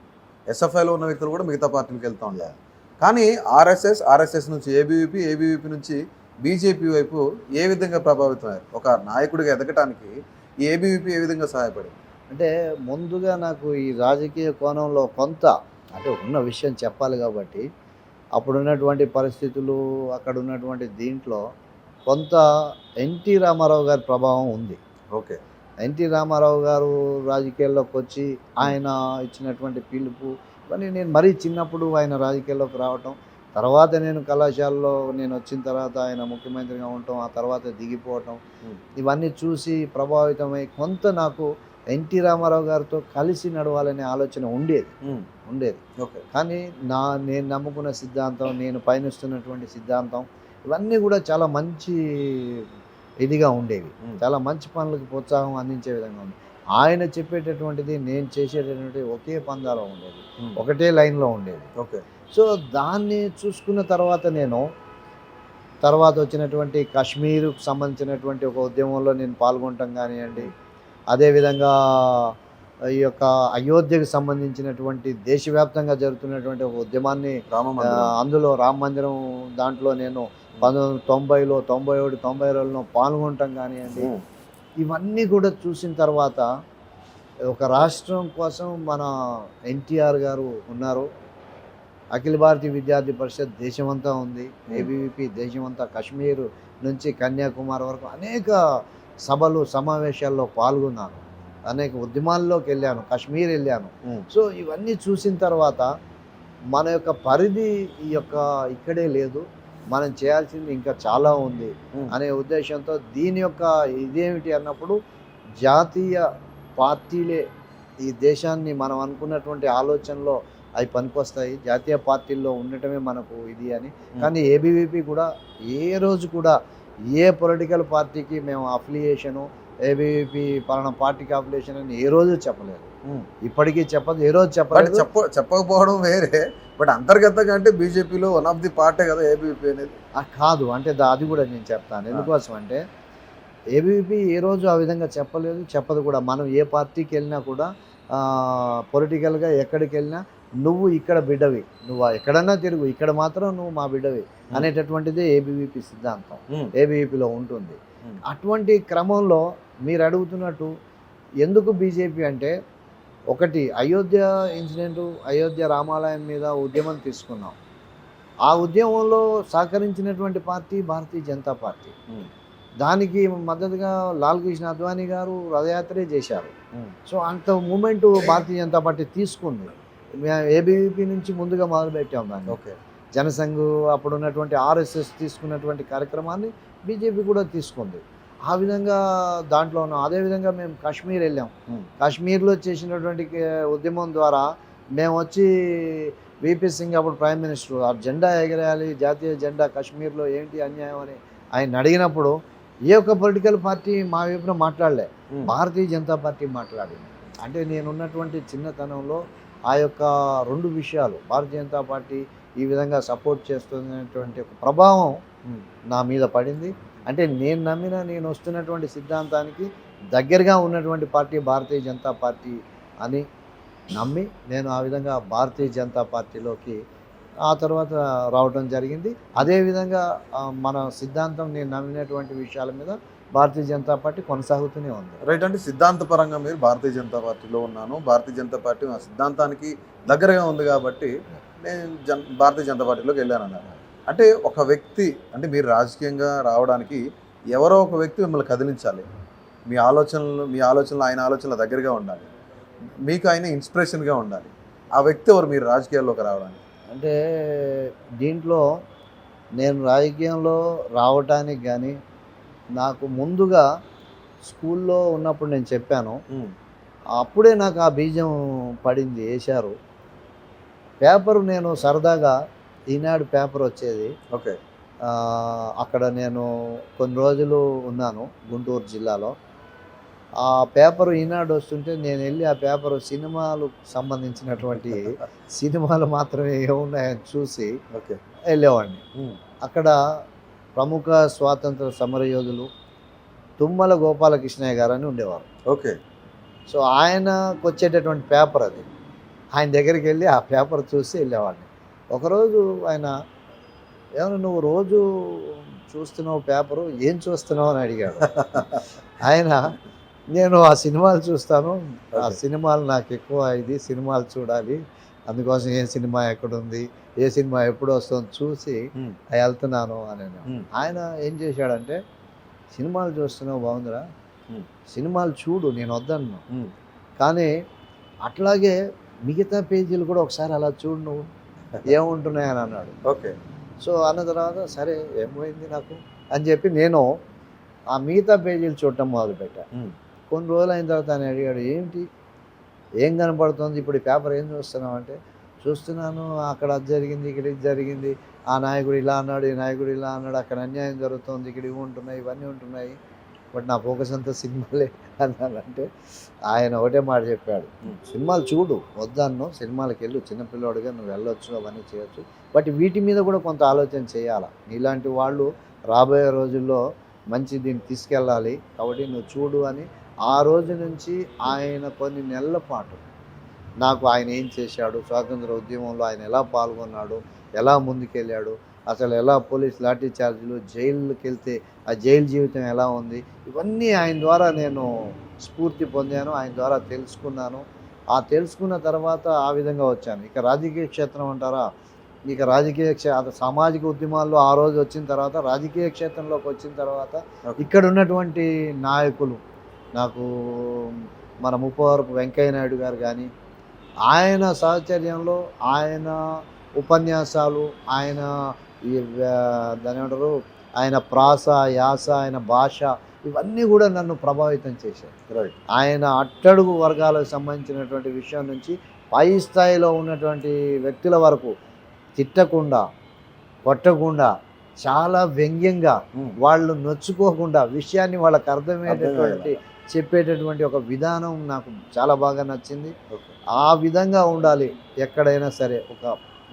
ఎస్ఎఫ్ఐలో ఉన్న వ్యక్తులు కూడా మిగతా పార్టీలకు వెళ్తూ ఉంటారు. కానీ ఆర్ఎస్ఎస్ నుంచి ఏబీవీపీ నుంచి బీజేపీ వైపు ఏ విధంగా ప్రభావితమయ్యారు? ఒక నాయకుడిగా ఎదగటానికి ఈ ఏబీవీపీ ఏ విధంగా సహాయపడింది? అంటే ముందుగా నాకు ఈ రాజకీయ కోణంలో కొంత అంటే ఉన్న విషయం చెప్పాలి కాబట్టి అప్పుడున్నటువంటి పరిస్థితులు, అక్కడ ఉన్నటువంటి దీంట్లో కొంత ఎన్టీ రామారావు గారి ప్రభావం ఉంది. ఓకే. ఎన్టీ రామారావు గారు రాజకీయాల్లోకి వచ్చి ఆయన ఇచ్చినటువంటి పిలుపు ఇవన్నీ నేను మరీ చిన్నప్పుడు ఆయన రాజకీయాల్లోకి రావటం, తర్వాత నేను కళాశాలలో నేను వచ్చిన తర్వాత ఆయన ముఖ్యమంత్రిగా ఉండటం, ఆ తర్వాత దిగిపోవటం, ఇవన్నీ చూసి ప్రభావితమై కొంత నాకు ఎన్టీ రామారావు గారితో కలిసి నడవాలనే ఆలోచన ఉండేది. ఓకే. కానీ నేను నమ్ముకున్న సిద్ధాంతం, నేను పయనిస్తున్నటువంటి సిద్ధాంతం ఇవన్నీ కూడా చాలా మంచి ఇదిగా ఉండేవి, చాలా మంచి పనులకు ప్రోత్సాహం అందించే విధంగా ఉంది. ఆయన చెప్పేటటువంటిది నేను చేసేటటువంటిది ఒకే పందాలో ఉండేది, ఒకటే లైన్లో ఉండేది. ఓకే. సో దాన్ని చూసుకున్న తర్వాత నేను తర్వాత వచ్చినటువంటి కాశ్మీర్కు సంబంధించినటువంటి ఒక ఉద్యమంలో నేను పాల్గొనటం కానివ్వండి, అదేవిధంగా ఈ యొక్క అయోధ్యకు సంబంధించినటువంటి దేశవ్యాప్తంగా జరుగుతున్నటువంటి ఒక ఉద్యమాన్ని, అందులో రామ మందిరం దాంట్లో నేను 1990లో 91 92లో పాల్గొనటం కానివ్వండి, ఇవన్నీ కూడా చూసిన తర్వాత ఒక రాష్ట్రం కోసం మన ఎన్టీఆర్ గారు ఉన్నారు, అఖిల భారతీయ విద్యార్థి పరిషత్ దేశమంతా ఉంది, ఏబీవీపీ దేశమంతా, కాశ్మీర్ నుంచి కన్యాకుమారి వరకు అనేక సభలు సమావేశాల్లో పాల్గొన్నాను, అనేక ఉద్యమాల్లోకి వెళ్ళాను, కాశ్మీర్ వెళ్ళాను. సో ఇవన్నీ చూసిన తర్వాత మన యొక్క పరిధి ఇక్కడే లేదు, మనం చేయాల్సింది ఇంకా చాలా ఉంది అనే ఉద్దేశంతో దీని యొక్క ఇదేమిటి అన్నప్పుడు జాతీయ పార్టీలే ఈ దేశాన్ని మనం అనుకున్నటువంటి ఆలోచనలో అవి పనికొస్తాయి, జాతీయ పార్టీల్లో ఉండటమే మనకు ఇది అని. కానీ ఏబీవీపీ కూడా ఏ రోజు కూడా ఏ పొలిటికల్ పార్టీకి మేము అఫిలియేషను, ఏబీవీపీ పలానా పార్టీకి అఫిలియేషన్ అని ఏ రోజు చెప్పలేదు, ఇప్పటికీ చెప్పదు, ఏ రోజు చెప్పలేదు. చెప్పకపోవడం వేరే, బట్ అంతర్గతంగా అంటే బీజేపీలో వన్ ఆఫ్ ది పార్టీ కదా ఏబీవీపీ అనేది. కాదు అంటే అది కూడా నేను చెప్తాను. ఎందుకోసం అంటే ఏబీవీపీ ఏ రోజు ఆ విధంగా చెప్పలేదు, చెప్పదు కూడా. మనం ఏ పార్టీకి వెళ్ళినా కూడా పొలిటికల్గా ఎక్కడికి వెళ్ళినా నువ్వు ఇక్కడ బిడ్డవి, నువ్వు ఎక్కడన్నా తిరుగు, ఇక్కడ మాత్రం నువ్వు మా బిడ్డవి అనేటటువంటిది ఏబీవీపీ సిద్ధాంతం ఏబీవీపీలో ఉంటుంది. అటువంటి క్రమంలో మీరు అడుగుతున్నట్టు ఎందుకు బీజేపీ అంటే, ఒకటి అయోధ్య ఇన్సిడెంటు, అయోధ్య రామాలయం మీద ఉద్యమం తీసుకున్నాం. ఆ ఉద్యమంలో సహకరించినటువంటి పార్టీ భారతీయ జనతా పార్టీ. దానికి మద్దతుగా లాల్ కృష్ణ అద్వానీ గారు రథయాత్రే చేశారు. సో అంత మూమెంట్ భారతీయ జనతా పార్టీ తీసుకుంది. ఏబీవీపీ నుంచి ముందుగా మొదలుపెట్టాం దాన్ని. ఓకే. జనసంఘ్ అప్పుడు ఉన్నటువంటి ఆర్ఎస్ఎస్ తీసుకున్నటువంటి కార్యక్రమాన్ని బీజేపీ కూడా తీసుకుంది. ఆ విధంగా దాంట్లో ఉన్నాం. అదేవిధంగా మేము కాశ్మీర్ వెళ్ళాం. కాశ్మీర్లో చేసినటువంటి ఉద్యమం ద్వారా మేము వచ్చి విపి సింగ్ అప్పుడు ప్రైమ్ మినిస్టర్, ఆ జెండా ఎగరేయాలి, జాతీయ జెండా కాశ్మీర్లో ఏంటి అన్యాయం అని ఆయన అడిగినప్పుడు ఏ ఒక్క పొలిటికల్ పార్టీ మా వైపున మాట్లాడలే, భారతీయ జనతా పార్టీ మాట్లాడింది. అంటే నేనున్నటువంటి చిన్నతనంలో ఆ యొక్క 2 విషయాలు, భారతీయ జనతా పార్టీ ఈ విధంగా సపోర్ట్ చేస్తున్నటువంటి ఒక ప్రభావం నా మీద పడింది. అంటే నేను వస్తున్నటువంటి సిద్ధాంతానికి దగ్గరగా ఉన్నటువంటి పార్టీ భారతీయ జనతా పార్టీ అని నమ్మి నేను ఆ విధంగా భారతీయ జనతా పార్టీలోకి ఆ తర్వాత రావడం జరిగింది. అదేవిధంగా మన సిద్ధాంతం నేను నమ్మినటువంటి విషయాల మీద భారతీయ జనతా పార్టీ కొనసాగుతూనే ఉంది. రైట్. అంటే సిద్ధాంతపరంగా మీరు భారతీయ జనతా పార్టీలో ఉన్నాను, భారతీయ జనతా పార్టీ నా సిద్ధాంతానికి దగ్గరగా ఉంది కాబట్టి నేను భారతీయ జనతా పార్టీలోకి వెళ్ళాను అన్నారు. అంటే ఒక వ్యక్తి, అంటే మీరు రాజకీయంగా రావడానికి ఎవరో ఒక వ్యక్తి మిమ్మల్ని కదిలించాలి. మీ ఆలోచనలు ఆయన ఆలోచనల దగ్గరగా ఉండాలి, మీకు ఆయన ఇన్స్పిరేషన్గా ఉండాలి. ఆ వ్యక్తి ఎవరు మీరు రాజకీయాల్లోకి రావడానికి? అంటే దీంట్లో నేను రాజకీయంలో రావటానికి కానీ నాకు ముందుగా స్కూల్లో ఉన్నప్పుడు నేను చెప్పాను, అప్పుడే నాకు ఆ బీజం పడింది, వేశారు. పేపరు నేను సరదాగా ఈనాడు పేపర్ వచ్చేది. ఓకే. అక్కడ నేను కొన్ని రోజులు ఉన్నాను గుంటూరు జిల్లాలో. ఆ పేపరు ఈనాడు వస్తుంటే నేను వెళ్ళి ఆ పేపరు సినిమాలకు సంబంధించినటువంటి సినిమాలు మాత్రమే ఏమున్నాయని చూసి ఓకే వెళ్ళేవాడిని. అక్కడ ప్రముఖ స్వాతంత్ర సమరయోధులు తుమ్మల గోపాలకృష్ణయ్య గారు అని ఉండేవారు. ఓకే. సో ఆయనకు వచ్చేటటువంటి పేపర్ అది. ఆయన దగ్గరికి వెళ్ళి ఆ పేపర్ చూసి వెళ్ళేవాడిని. ఒకరోజు ఆయన, ఏమన్నా నువ్వు రోజు చూస్తున్నావు పేపరు, ఏం చూస్తున్నావు అని అడిగాడు. ఆయన, నేను ఆ సినిమాలు చూస్తాను, ఆ సినిమాలు నాకు ఎక్కువ సినిమాలు చూడాలి, అందుకోసం ఏ సినిమా ఎక్కడుంది, ఏ సినిమా ఎప్పుడు వస్తుందో చూసి వెళ్తున్నాను అని. ఆయన ఏం చేశాడంటే, సినిమాలు చూస్తున్నావు బాగుందిరా, సినిమాలు చూడు, నేను వద్దను, కానీ అట్లాగే మిగతా పేజీలు కూడా ఒకసారి అలా చూడు నువ్వు ఏముంటున్నాయని అన్నాడు. ఓకే. సో అన్న తర్వాత సరే ఏమైంది నాకు అని చెప్పి నేను ఆ మిగతా పేజీలు చూడటం మొదలుపెట్టాను. కొన్ని రోజులు అయిన తర్వాత ఆయన అడిగాడు, ఏం కనపడుతుంది ఇప్పుడు ఈ పేపర్ ఏం చూస్తున్నావు అంటే, చూస్తున్నాను అక్కడ అది జరిగింది, ఇక్కడ ఇది జరిగింది, ఆ నాయకుడు ఇలా అన్నాడు, ఈ నాయకుడు ఇలా అన్నాడు, అక్కడ అన్యాయం జరుగుతుంది, ఇక్కడ ఇవి ఉంటున్నాయి, ఇవన్నీ ఉంటున్నాయి, బట్ నా ఫోకస్ అంతా సినిమాలే అన్నానంటే ఆయన ఒకటే మాట చెప్పాడు, సినిమాలు చూడు వద్దన్ను, సినిమాలకు వెళ్ళు, చిన్నపిల్లాడుగా నువ్వు వెళ్ళొచ్చు, అవన్నీ చేయొచ్చు, బట్ వీటి మీద కూడా కొంత ఆలోచన చేయాలి, నీలాంటి వాళ్ళు రాబోయే రోజుల్లో మంచి దీన్ని తీసుకెళ్ళాలి, కాబట్టి నువ్వు చూడు అని. ఆ రోజు నుంచి ఆయన కొన్ని నెలల పాటు నాకు ఆయన ఏం చేశాడు, స్వాతంత్ర ఉద్యమంలో ఆయన ఎలా పాల్గొన్నాడు, ఎలా ముందుకెళ్ళాడు, అసలు ఎలా పోలీస్ లాఠీ చార్జీలు, జైలుకి వెళ్తే ఆ జైలు జీవితం ఎలా ఉంది, ఇవన్నీ ఆయన ద్వారా నేను స్ఫూర్తి పొందాను, ఆయన ద్వారా తెలుసుకున్నాను. ఆ తెలుసుకున్న తర్వాత ఆ విధంగా వచ్చాను. ఇక రాజకీయ క్షేత్రం అంటారా, ఇక సామాజిక ఉద్యమాల్లో ఆ రోజు వచ్చిన తర్వాత రాజకీయ క్షేత్రంలోకి వచ్చిన తర్వాత ఇక్కడ ఉన్నటువంటి నాయకులు, నాకు మన ముప్పవరపు వెంకయ్య నాయుడు గారు కానీ, ఆయన సాహచర్యంలో ఆయన ఉపన్యాసాలు, ఆయన దాని ఏమంటారు, ఆయన ప్రాస, యాస, ఆయన భాష, ఇవన్నీ కూడా నన్ను ప్రభావితం చేశాయి. రైట్. ఆయన అట్టడుగు వర్గాలకు సంబంధించినటువంటి విషయం నుంచి పై స్థాయిలో ఉన్నటువంటి వ్యక్తుల వరకు తిట్టకుండా, కొట్టకుండా, చాలా వ్యంగ్యంగా, వాళ్ళు నొచ్చుకోకుండా విషయాన్ని వాళ్ళకి అర్థమయ్యేటటువంటి చెప్పేటటువంటి ఒక విధానం నాకు చాలా బాగా నచ్చింది. ఆ విధంగా ఉండాలి ఎక్కడైనా సరే.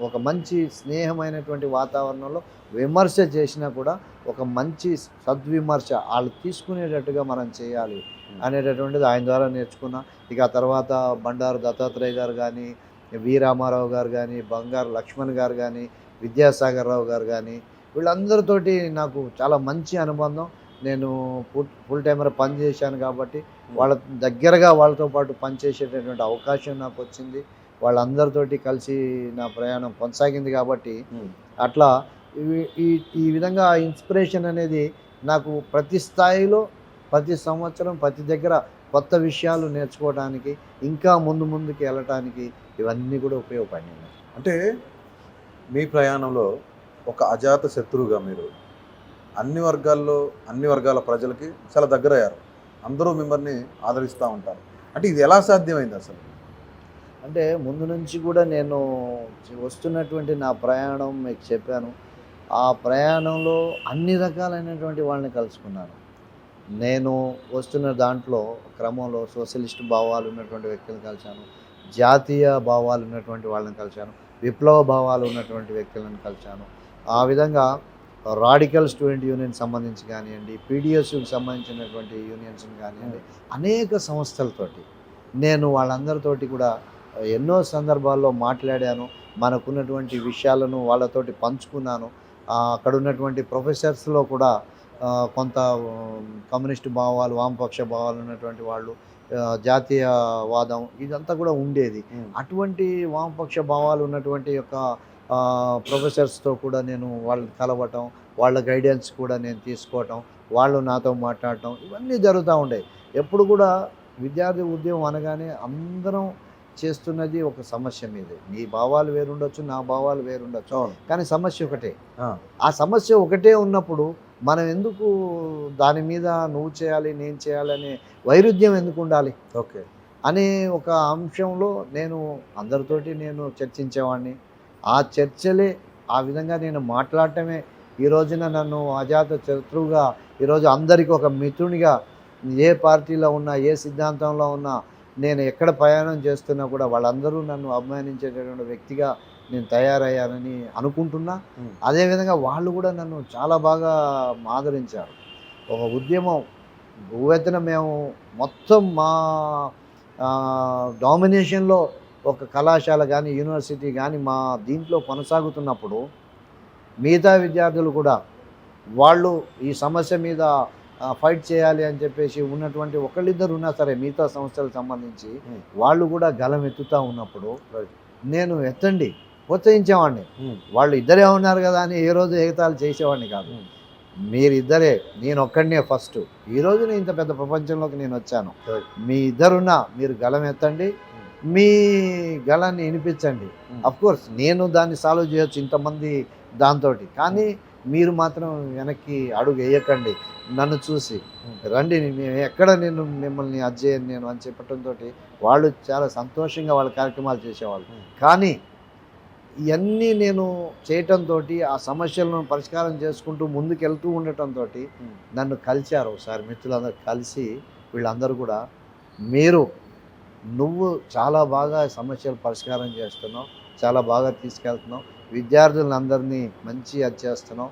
ఒక మంచి స్నేహమైనటువంటి వాతావరణంలో విమర్శ చేసినా కూడా ఒక మంచి సద్విమర్శ వాళ్ళు తీసుకునేటట్టుగా మనం చేయాలి అనేటటువంటిది ఆయన ద్వారా నేర్చుకున్నా. ఇక ఆ తర్వాత బండారు దత్తాత్రేయ గారు కానీ, వి రామారావు గారు కానీ, బంగారు లక్ష్మణ్ గారు కానీ, విద్యాసాగర్ రావు గారు కానీ, వీళ్ళందరితోటి నాకు చాలా మంచి అనుబంధం. నేను ఫుల్ టైమర్ పనిచేశాను కాబట్టి వాళ్ళ దగ్గరగా వాళ్ళతో పాటు పనిచేసేటటువంటి అవకాశం నాకు వచ్చింది. వాళ్ళందరితోటి కలిసి నా ప్రయాణం కొనసాగింది కాబట్టి అట్లా ఈ విధంగా ఇన్స్పిరేషన్ అనేది నాకు ప్రతి స్థాయిలో, ప్రతి సంవత్సరం, ప్రతి దగ్గర కొత్త విషయాలు నేర్చుకోవడానికి, ఇంకా ముందుకు వెళ్ళటానికి ఇవన్నీ కూడా ఉపయోగపడినాయి. అంటే మీ ప్రయాణంలో ఒక అజాత శత్రువుగా మీరు అన్ని వర్గాల్లో అన్ని వర్గాల ప్రజలకి చాలా దగ్గరయ్యారు. అందరూ మిమ్మల్ని ఆదరిస్తూ ఉంటారు. అంటే ఇది ఎలా సాధ్యమైంది అసలు? అంటే ముందు నుంచి కూడా నేను వస్తున్నటువంటి నా ప్రయాణం మీకు చెప్పాను. ఆ ప్రయాణంలో అన్ని రకాలైనటువంటి వాళ్ళని కలుసుకున్నాను. నేను వస్తున్న దాంట్లో క్రమంలో సోషలిస్ట్ భావాలు ఉన్నటువంటి వ్యక్తులను కలిశాను. జాతీయ భావాలు ఉన్నటువంటి వాళ్ళని కలిశాను. విప్లవ భావాలు ఉన్నటువంటి వ్యక్తులను కలిశాను. ఆ విధంగా రాడికల్ స్టూడెంట్ యూనియన్ సంబంధించి కానివ్వండి, పీడిఎస్కి సంబంధించినటువంటి యూనియన్స్ని కానివ్వండి, అనేక సంస్థలతోటి నేను వాళ్ళందరితోటి కూడా ఎన్నో సందర్భాల్లో మాట్లాడాను. మనకున్నటువంటి విషయాలను వాళ్ళతోటి పంచుకున్నాను. అక్కడ ఉన్నటువంటి ప్రొఫెసర్స్లో కూడా కొంత కమ్యూనిస్టు భావాలు, వామపక్ష భావాలు ఉన్నటువంటి వాళ్ళు, జాతీయవాదం ఇదంతా కూడా ఉండేది. అటువంటి వామపక్ష భావాలు ఉన్నటువంటి యొక్క ప్రొఫెసర్స్తో కూడా నేను వాళ్ళని కలవటం, వాళ్ళ గైడెన్స్ కూడా నేను తీసుకోవటం, వాళ్ళు నాతో మాట్లాడటం ఇవన్నీ జరుగుతూ ఉండేవి. ఎప్పుడు కూడా విద్యార్థి ఉద్యమం అనగానే అందరం చేస్తున్నది ఒక సమస్య మీదే. నీ భావాలు వేరుండొచ్చు, నా భావాలు వేరుండొచ్చు, కానీ సమస్య ఒకటే. ఆ సమస్య ఒకటే ఉన్నప్పుడు మనం ఎందుకు దాని మీద నువ్వు చేయాలి నేను చేయాలి అనే వైరుధ్యం ఎందుకు ఉండాలి ఓకే అనే ఒక అంశంలో నేను అందరితోటి నేను చర్చించేవాడిని. ఆ చర్చలే ఆ విధంగా నేను మాట్లాడటమే ఈ రోజున నన్ను అజాత శత్రువుగా, ఈరోజు అందరికీ ఒక మిత్రునిగా, ఏ పార్టీలో ఉన్నా ఏ సిద్ధాంతంలో ఉన్నా నేను ఎక్కడ ప్రయాణం చేస్తున్నా కూడా వాళ్ళందరూ నన్ను అభిమానించేటటువంటి వ్యక్తిగా నేను తయారయ్యానని అనుకుంటున్నా. అదేవిధంగా వాళ్ళు కూడా నన్ను చాలా బాగా ఆదరించారు. ఒక ఉద్యమం భూవెత్తున మేము మొత్తం మా డామినేషన్లో ఒక కళాశాల కానీ యూనివర్సిటీ కానీ మా దీంట్లో కొనసాగుతున్నప్పుడు మిగతా విద్యార్థులు కూడా వాళ్ళు ఈ సమస్య మీద ఫైట్ చేయాలి అని చెప్పేసి ఉన్నటువంటి ఒకళ్ళిద్దరు ఉన్నా సరే మిగతా సంస్థలకు సంబంధించి వాళ్ళు కూడా గలం ఎత్తుతూ ఉన్నప్పుడు నేను ఎత్తండి ప్రోత్సహించేవాడిని. వాళ్ళు ఇద్దరే ఉన్నారు కదా అని ఏ రోజు ఎగతాళి చేసేవాడిని కాదు. మీరిద్దరే, నేను ఒక్కడినే ఫస్ట్. ఈరోజు నేను ఇంత పెద్ద ప్రపంచంలోకి నేను వచ్చాను. మీ ఇద్దరున్నా మీరు గలం ఎత్తండి, మీ గలాన్ని వినిపించండి. అఫ్కోర్స్ నేను దాన్ని సాల్వ్ చేయొచ్చు ఇంతమంది దాంతో, కానీ మీరు మాత్రం వెనక్కి అడుగు వేయకండి. నన్ను చూసి రండి, మేము ఎక్కడ నేను మిమ్మల్ని అజ్జేయను నేను అని చెప్పడంతో వాళ్ళు చాలా సంతోషంగా వాళ్ళ కార్యక్రమాలు చేసేవాళ్ళు. కానీ ఇవన్నీ నేను చేయటంతో ఆ సమస్యలను పరిష్కారం చేసుకుంటూ ముందుకెళ్తూ ఉండటంతో నన్ను కలిశారు ఒకసారి మిత్రులందరూ కలిసి. వీళ్ళందరూ కూడా నువ్వు చాలా బాగా సమస్యలు పరిష్కారం చేస్తున్నావు, చాలా బాగా తీసుకెళ్తున్నావు, విద్యార్థులందరినీ మంచి అది చేస్తున్నావు,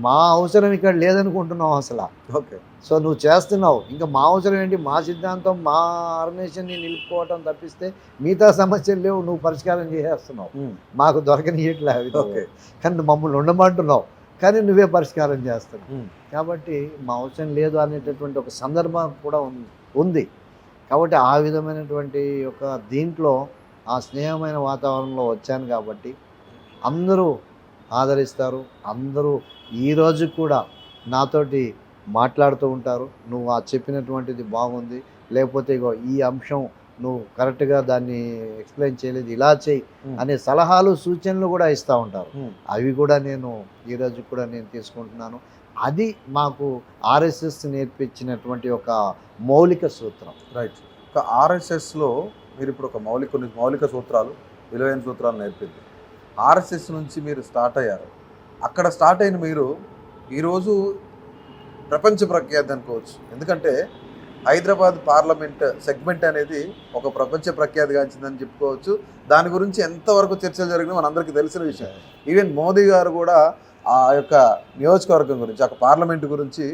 మా అవసరం ఇక్కడ లేదనుకుంటున్నావు అసలు. ఓకే, సో నువ్వు చేస్తున్నావు, ఇంకా మా అవసరం ఏంటి, మా సిద్ధాంతం మా ఆర్గనైజేషన్ని నిలుపుకోవటం తప్పిస్తే మిగతా సమస్యలు లేవు, నువ్వు పరిష్కారం చేసేస్తున్నావు, మాకు దొరకనియట్లే అవి. ఓకే, కానీ మమ్మల్ని ఉండమంటున్నావు, కానీ నువ్వే పరిష్కారం చేస్తున్నావు. కాబట్టి మా అవసరం లేదు అనేటటువంటి ఒక సందర్భం కూడా ఉంది. కాబట్టి ఆ విధమైనటువంటి ఒక దీంట్లో ఆ స్నేహమైన వాతావరణంలో వచ్చాను కాబట్టి అందరూ ఆదరిస్తారు. అందరూ ఈరోజు కూడా నాతోటి మాట్లాడుతూ ఉంటారు. నువ్వు చెప్పినటువంటిది బాగుంది, లేకపోతే ఇగో ఈ అంశం నువ్వు కరెక్ట్గా దాన్ని ఎక్స్ప్లెయిన్ చేయలేదు, ఇలా చేయి అనే సలహాలు సూచనలు కూడా ఇస్తూ ఉంటారు. అవి కూడా నేను ఈరోజు కూడా నేను తీసుకుంటున్నాను. అది మాకు ఆర్ఎస్ఎస్ నేర్పించినటువంటి ఒక మౌలిక సూత్రం. రైట్. ఒక ఆర్ఎస్ఎస్లో మీరు ఇప్పుడు ఒక కొన్ని మౌలిక సూత్రాలు, విలువైన సూత్రాలు నేర్పింది. ఆర్ఎస్ఎస్ నుంచి మీరు స్టార్ట్ అయ్యారు. అక్కడ స్టార్ట్ అయిన మీరు ఈరోజు ప్రపంచ ప్రఖ్యాతి అనుకోవచ్చు. ఎందుకంటే హైదరాబాద్ పార్లమెంట్ సెగ్మెంట్ అనేది ఒక ప్రపంచ ప్రఖ్యాతిగాంచిందని చెప్పుకోవచ్చు. దాని గురించి ఎంతవరకు చర్చలు జరిగినా మనందరికీ తెలిసిన విషయం. ఈవెన్ మోదీ గారు కూడా ఆ యొక్క నియోజకవర్గం గురించి, ఆ పార్లమెంట్ గురించి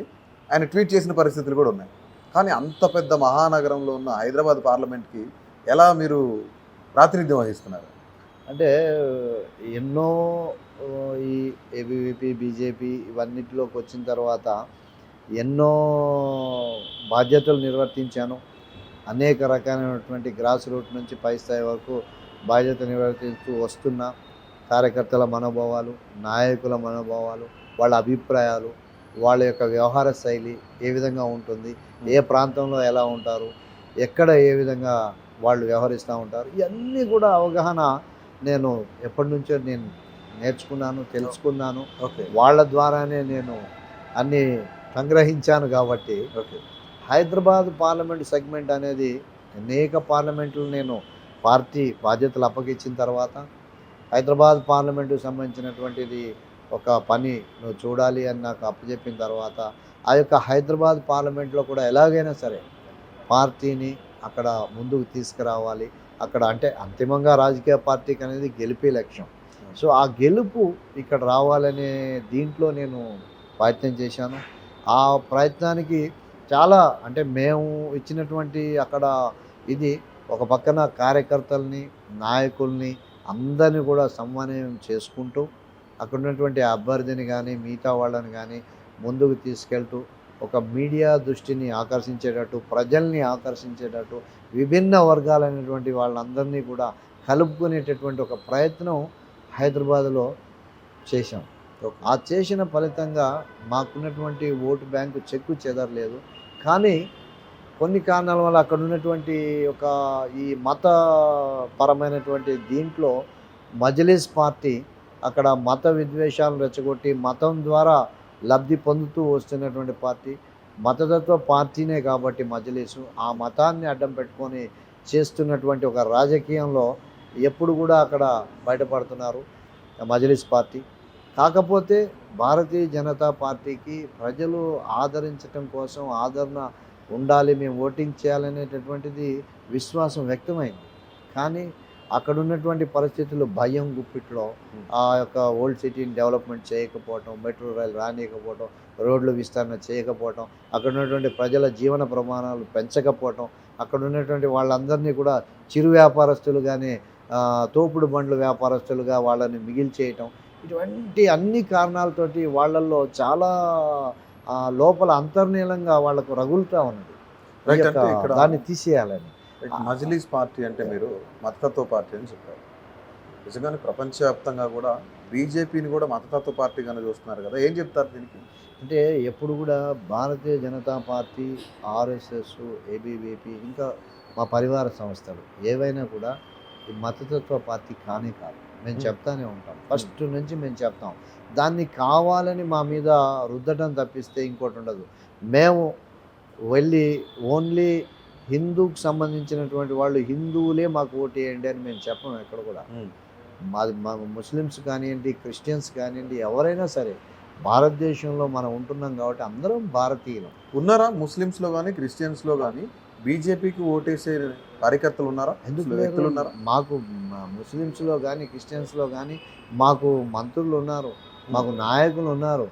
ఆయన ట్వీట్ చేసిన పరిస్థితులు కూడా ఉన్నాయి. కానీ అంత పెద్ద మహానగరంలో ఉన్న హైదరాబాద్ పార్లమెంట్కి ఎలా మీరు ప్రాతినిధ్యం వహిస్తున్నారు? అంటే ఎన్నో ఈ ఏబీవీపీ, బీజేపీ ఇవన్నిటిలోకి వచ్చిన తర్వాత ఎన్నో బాధ్యతలు నిర్వర్తించాను. అనేక రకాలైనటువంటి గ్రాస్ రూట్ నుంచి పై స్థాయి వరకు బాధ్యత నిర్వర్తిస్తూ వస్తున్నా. కార్యకర్తల మనోభావాలు, నాయకుల మనోభావాలు, వాళ్ళ అభిప్రాయాలు, వాళ్ళ యొక్క వ్యవహార శైలి ఏ విధంగా ఉంటుంది, ఏ ప్రాంతంలో ఎలా ఉంటారు, ఎక్కడ ఏ విధంగా వాళ్ళు వ్యవహరిస్తూ ఉంటారు, ఇవన్నీ కూడా అవగాహన నేను ఎప్పటి నుంచో నేను నేర్చుకున్నాను, తెలుసుకున్నాను. ఓకే. వాళ్ళ ద్వారానే నేను అన్నీ సంగ్రహించాను కాబట్టి ఓకే. హైదరాబాద్ పార్లమెంట్ సెగ్మెంట్ అనేది అనేక పార్లమెంట్లు నేను పార్టీ బాధ్యతలు అప్పగించిన తర్వాత హైదరాబాద్ పార్లమెంటుకు సంబంధించినటువంటిది ఒక పని నువ్వు చూడాలి అని నాకు అప్పచెప్పిన తర్వాత ఆ యొక్క హైదరాబాద్ పార్లమెంట్లో కూడా ఎలాగైనా సరే పార్టీని అక్కడ ముందుకు తీసుకురావాలి. అక్కడ అంటే అంతిమంగా రాజకీయ పార్టీకి అనేది గెలిపే లక్ష్యం. సో ఆ గెలుపు ఇక్కడ రావాలనే దీంట్లో నేను ప్రయత్నం చేశాను. ఆ ప్రయత్నానికి చాలా అంటే మేము ఇచ్చినటువంటి అక్కడ ఇది ఒక పక్కన కార్యకర్తల్ని, నాయకుల్ని అందరినీ కూడా సమన్వయం చేసుకుంటూ అక్కడ ఉన్నటువంటి అభ్యర్థిని కానీ మిగతా వాళ్ళని కానీ ముందుకు తీసుకెళ్తూ ఒక మీడియా దృష్టిని ఆకర్షించేటట్టు, ప్రజల్ని ఆకర్షించేటట్టు, విభిన్న వర్గాలైనటువంటి వాళ్ళందరినీ కూడా కలుపుకునేటటువంటి ఒక ప్రయత్నం హైదరాబాద్లో చేశాం. ఆ చేసిన ఫలితంగా మాకున్నటువంటి ఓటు బ్యాంకు చెక్కు చెదరలేదు. కానీ కొన్ని కారణాల వల్ల అక్కడ ఉన్నటువంటి ఒక ఈ మతపరమైనటువంటి దీంట్లో మజ్లిస్ పార్టీ అక్కడ మత విద్వేషాలను రెచ్చగొట్టి మతం ద్వారా లబ్ధి పొందుతూ వస్తున్నటువంటి పార్టీ, మతతత్వ పార్టీనే కాబట్టి మజ్లిసు ఆ మతాన్ని అడ్డం పెట్టుకొని చేస్తున్నటువంటి ఒక రాజకీయంలో ఎప్పుడు కూడా అక్కడ బయటపడుతున్నారు మజ్లిస్ పార్టీ. కాకపోతే భారతీయ జనతా పార్టీకి ప్రజలు ఆదరించటం కోసం ఆదరణ ఉండాలి, మేము ఓటింగ్ చేయాలనేటటువంటిది విశ్వాసం వ్యక్తమైంది. కానీ అక్కడ ఉన్నటువంటి పరిస్థితులు భయం గుప్పిట్లో ఆ యొక్క ఓల్డ్ సిటీని డెవలప్మెంట్ చేయకపోవటం, మెట్రో రైలు రానియకపోవటం, రోడ్లు విస్తరణ చేయకపోవటం, అక్కడ ఉన్నటువంటి ప్రజల జీవన ప్రమాణాలు పెంచకపోవటం, అక్కడ ఉన్నటువంటి వాళ్ళందరినీ కూడా చిరు వ్యాపారస్తులుగానే తోపుడు బండ్లు వ్యాపారస్తులుగా వాళ్ళని మిగిల్చేయటం, ఇటువంటి అన్ని కారణాలతోటి వాళ్ళల్లో చాలా లోపల అంతర్లీనంగా వాళ్ళకు రగులుతూ ఉన్నది. దాన్ని తీసేయాలని. మజ్లిస్ పార్టీ అంటే మీరు మతతత్వ పార్టీ అని చెప్పారు. నిజంగానే ప్రపంచవ్యాప్తంగా కూడా బీజేపీని కూడా మతతత్వ పార్టీగానే చూస్తున్నారు కదా, ఏం చెప్తారు దీనికి? అంటే ఎప్పుడు కూడా Bharatiya Janata party, RSS, ABVP ఇంకా మా పరివార సంస్థలు ఏవైనా కూడా ఈ మతతత్వ పార్టీ కానే కాదు. మేము చెప్తానే ఉంటాం, ఫస్ట్ నుంచి మేము చెప్తాం. దాన్ని కావాలని మా మీద రుద్దటం తప్పిస్తే ఇంకోటి ఉండదు. మేము వెళ్ళి ఓన్లీ హిందూకి సంబంధించినటువంటి వాళ్ళు హిందువులే మాకు ఓటు వేయండి అని మేము చెప్పం ఎక్కడ కూడా. మా ముస్లిమ్స్ కానివ్వండి, క్రిస్టియన్స్ కానివ్వండి, ఎవరైనా సరే భారతదేశంలో మనం ఉంటున్నాం కాబట్టి అందరం భారతీయులు. ఉన్నారా ముస్లిమ్స్లో కానీ క్రిస్టియన్స్లో కానీ బీజేపీకి ఓటేసే కార్యకర్తలు ఉన్నారా? ఎందుకు వ్యక్తులు ఉన్నారా? మాకు ముస్లిమ్స్లో కానీ క్రిస్టియన్స్లో కానీ మాకు మంత్రులు ఉన్నారు, మాకు నాయకులు ఉన్నారు,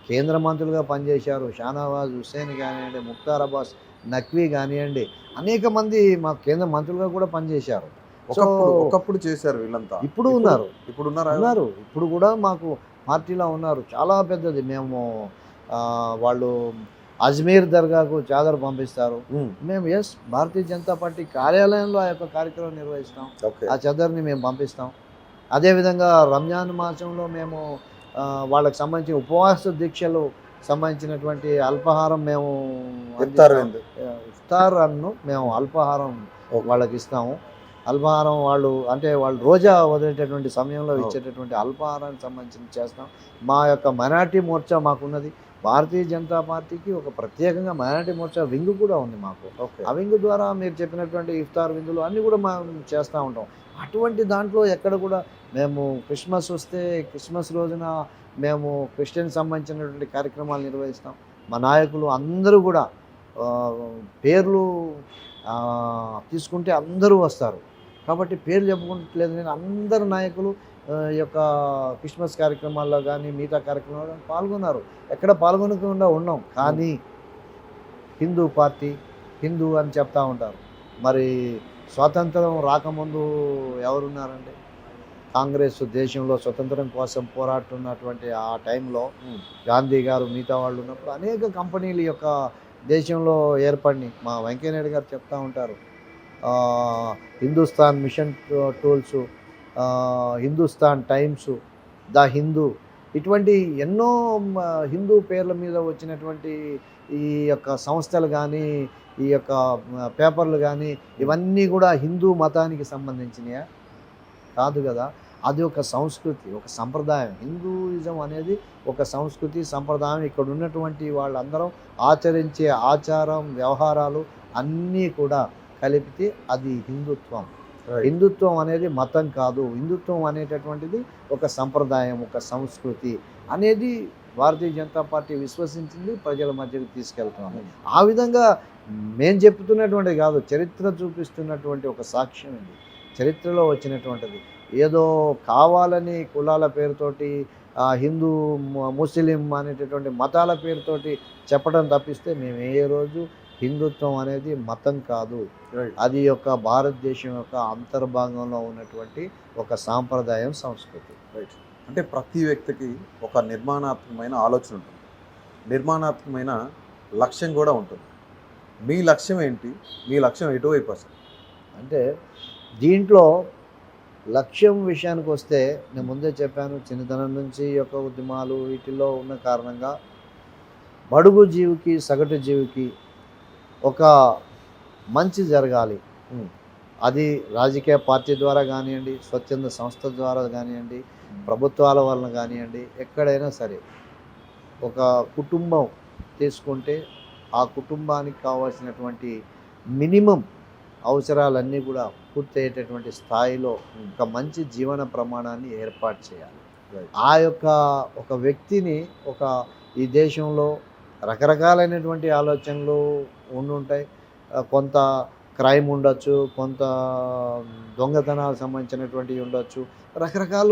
కేంద్ర మంత్రులుగా పనిచేశారు. షానవాజ్ హుస్సేన్ కానివ్వండి, ముఖ్తార్ అబ్బాస్ నఖ్వీ కానివ్వండి, అనేక మంది మాకు కేంద్ర మంత్రులుగా కూడా పనిచేశారు. ఒకప్పుడు చేశారు వీళ్ళంతా. ఇప్పుడు ఉన్నారు, ఉన్నారు ఇప్పుడు కూడా మాకు పార్టీలో ఉన్నారు. చాలా పెద్దది. మేము వాళ్ళు అజ్మీర్ దర్గాకు చాదర్ పంపిస్తారు, మేము భారతీయ జనతా పార్టీ కార్యాలయంలో ఆ యొక్క కార్యక్రమం నిర్వహిస్తాం, ఆ చాదర్ని మేము పంపిస్తాం. అదేవిధంగా రంజాన్ మాసంలో మేము వాళ్ళకి సంబంధించిన ఉపవాస దీక్షలు సంబంధించినటువంటి అల్పాహారం మేము ఇఫ్తార్ అన్ను మేము అల్పాహారం వాళ్ళకి ఇస్తాము. అల్పాహారం వాళ్ళు రోజా వదిలేటటువంటి సమయంలో ఇచ్చేటటువంటి అల్పాహారానికి సంబంధించి చేస్తాం. మా యొక్క మైనారిటీ మోర్చా మాకున్నది. భారతీయ జనతా పార్టీకి ఒక ప్రత్యేకంగా మైనారిటీ మోర్చా వింగ్ కూడా ఉంది మాకు. ఆ వింగ్ ద్వారా మీరు చెప్పినటువంటి ఇఫ్తార్ విందులు అన్నీ కూడా మేము చేస్తూ ఉంటాం. అటువంటి దాంట్లో ఎక్కడ కూడా మేము క్రిస్మస్ వస్తే క్రిస్మస్ రోజున మేము క్రిస్టియన్ సంబంధించినటువంటి కార్యక్రమాలు నిర్వహిస్తాం. మా నాయకులు అందరూ కూడా పేర్లు తీసుకుంటే అందరూ వస్తారు కాబట్టి పేర్లు చెప్పుకుంటలేదు నేను. అందరు నాయకులు ఈ యొక్క క్రిస్మస్ కార్యక్రమాల్లో కానీ మిగతా కార్యక్రమాల్లో పాల్గొన్నారు. ఎక్కడ పాల్గొనకుండా ఉన్నాం. కానీ హిందూ పార్టీ హిందూ అని చెప్తా ఉంటారు. మరి స్వాతంత్రం రాకముందు ఎవరున్నారండి? కాంగ్రెస్ దేశంలో స్వతంత్రం కోసం పోరాడుతున్నటువంటి ఆ టైంలో గాంధీ గారు మిగతా వాళ్ళు ఉన్నప్పుడు అనేక కంపెనీలు యొక్క దేశంలో ఏర్పడినాయి. మా వెంకయ్యనాయుడు గారు చెప్తూ ఉంటారు, Hindustan machine tools, Hindustan times, the Hindu, ఇటువంటి ఎన్నో హిందూ పేర్ల మీద వచ్చినటువంటి ఈ యొక్క సంస్థలు కానీ ఈ యొక్క పేపర్లు కానీ ఇవన్నీ కూడా హిందూ మతానికి సంబంధించినయా? కాదు కదా. అది ఒక సంస్కృతి, ఒక సంప్రదాయం. హిందూయిజం అనేది ఒక సంస్కృతి, సంప్రదాయం. ఇక్కడ ఉన్నటువంటి వాళ్ళందరం ఆచరించే ఆచారం, వ్యవహారాలు అన్నీ కూడా కలిపితే అది హిందుత్వం. హిందుత్వం అనేది మతం కాదు. హిందుత్వం అనేటటువంటిది ఒక సంప్రదాయం, ఒక సంస్కృతి అనేది భారతీయ జనతా పార్టీ విశ్వసించింది, ప్రజల మధ్యకి తీసుకెళ్తున్నాం. ఆ విధంగా మేము చెప్తున్నటువంటిది కాదు, చరిత్ర చూపిస్తున్నటువంటి ఒక సాక్ష్యం ఇది. చరిత్రలో వచ్చినటువంటిది. ఏదో కావాలని కులాల పేరుతోటి హిందూ ముస్లిం అనేటటువంటి మతాల పేరుతోటి చెప్పడం తప్పిస్తే మేము ఏ రోజు హిందుత్వం అనేది మతం కాదు, అది యొక్క భారతదేశం యొక్క అంతర్భాగంలో ఉన్నటువంటి ఒక సాంప్రదాయం, సంస్కృతి. రైట్. అంటే ప్రతి వ్యక్తికి ఒక నిర్మాణాత్మకమైన ఆలోచన ఉంటుంది, నిర్మాణాత్మకమైన లక్ష్యం కూడా ఉంటుంది. మీ లక్ష్యం ఏంటి? మీ లక్ష్యం ఎటువైపు అసలు? అంటే దీంట్లో లక్ష్యం విషయానికి వస్తే నేను ముందే చెప్పాను, చిన్నతనం నుంచి ఈ యొక్క ఉద్యమాలు వీటిల్లో ఉన్న కారణంగా బడుగు జీవికి, సగటు జీవికి ఒక మంచి జరగాలి. అది రాజకీయ పార్టీ ద్వారా కానివ్వండి, స్వచ్ఛంద సంస్థ ద్వారా కానివ్వండి, ప్రభుత్వాల వలన కానివ్వండి, ఎక్కడైనా సరే ఒక కుటుంబం తీసుకుంటే ఆ కుటుంబానికి కావాల్సినటువంటి మినిమం అవసరాలన్నీ కూడా పూర్తయ్యేటటువంటి స్థాయిలో ఒక మంచి జీవన ప్రమాణాన్ని ఏర్పాటు చేయాలి. ఆ యొక్క ఒక వ్యక్తిని ఈ దేశంలో రకరకాలైనటువంటి ఆలోచనలు ఉండుంటాయి. కొంత క్రైమ్ ఉండొచ్చు, కొంత దొంగతనాలకు సంబంధించినటువంటివి ఉండొచ్చు, రకరకాల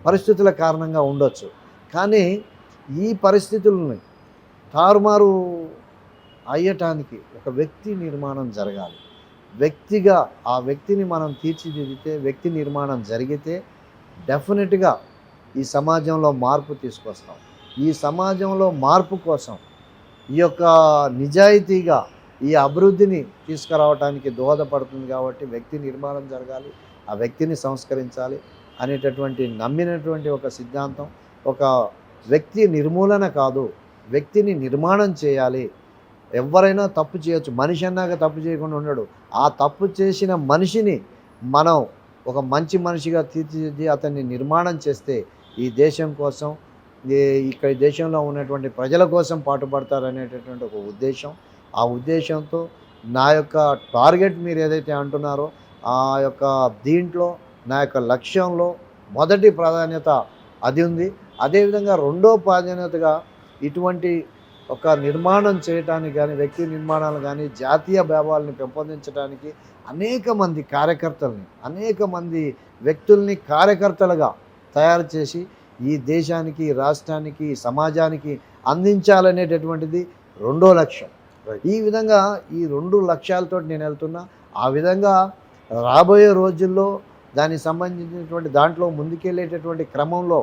పరిస్థితుల కారణంగా ఉండొచ్చు. కానీ ఈ పరిస్థితులని తారుమారు అయ్యటానికి ఒక వ్యక్తి నిర్మాణం జరగాలి. వ్యక్తిగా ఆ వ్యక్తిని మనం తీర్చిదిద్దితే, వ్యక్తి నిర్మాణం జరిగితే డెఫినెట్గా ఈ సమాజంలో మార్పు తీసుకొస్తాం. ఈ సమాజంలో మార్పు కోసం ఈ యొక్క నిజాయితీగా ఈ అభివృద్ధిని తీసుకురావడానికి దోహదపడుతుంది. కాబట్టి వ్యక్తి నిర్మాణం జరగాలి, ఆ వ్యక్తిని సంస్కరించాలి అనేటటువంటి నమ్మినటువంటి ఒక సిద్ధాంతం. ఒక వ్యక్తి నిర్మూలన కాదు, వ్యక్తిని నిర్మాణం చేయాలి. ఎవరైనా తప్పు చేయొచ్చు, మనిషి అన్నాక తప్పు చేయకుండా ఉండడు. ఆ తప్పు చేసిన మనిషిని మనం ఒక మంచి మనిషిగా తీర్చిదిద్ది అతన్ని నిర్మాణం చేస్తే ఈ దేశం కోసం, ఇక్కడ దేశంలో ఉన్నటువంటి ప్రజల కోసం పాటుపడతారనేటటువంటి ఒక ఉద్దేశం. ఆ ఉద్దేశంతో నా యొక్క టార్గెట్ మీరు ఏదైతే అంటున్నారో ఆ యొక్క దీంట్లో నా యొక్క లక్ష్యంలో మొదటి ప్రాధాన్యత అది ఉంది. అదేవిధంగా రెండో ప్రాధాన్యతగా ఇటువంటి ఒక నిర్మాణం చేయటానికి కానీ, వ్యక్తి నిర్మాణాలు కానీ, జాతీయ భావాలను పెంపొందించడానికి అనేక మంది కార్యకర్తల్ని, అనేక మంది వ్యక్తుల్ని కార్యకర్తలుగా తయారు చేసి ఈ దేశానికి, రాష్ట్రానికి, సమాజానికి అందించాలనేటటువంటిది రెండో లక్ష్యం. ఈ విధంగా ఈ రెండు లక్ష్యాలతో నేను వెళ్తున్నా. ఆ విధంగా రాబోయే రోజుల్లో దానికి సంబంధించినటువంటి దాంట్లో ముందుకెళ్ళేటటువంటి క్రమంలో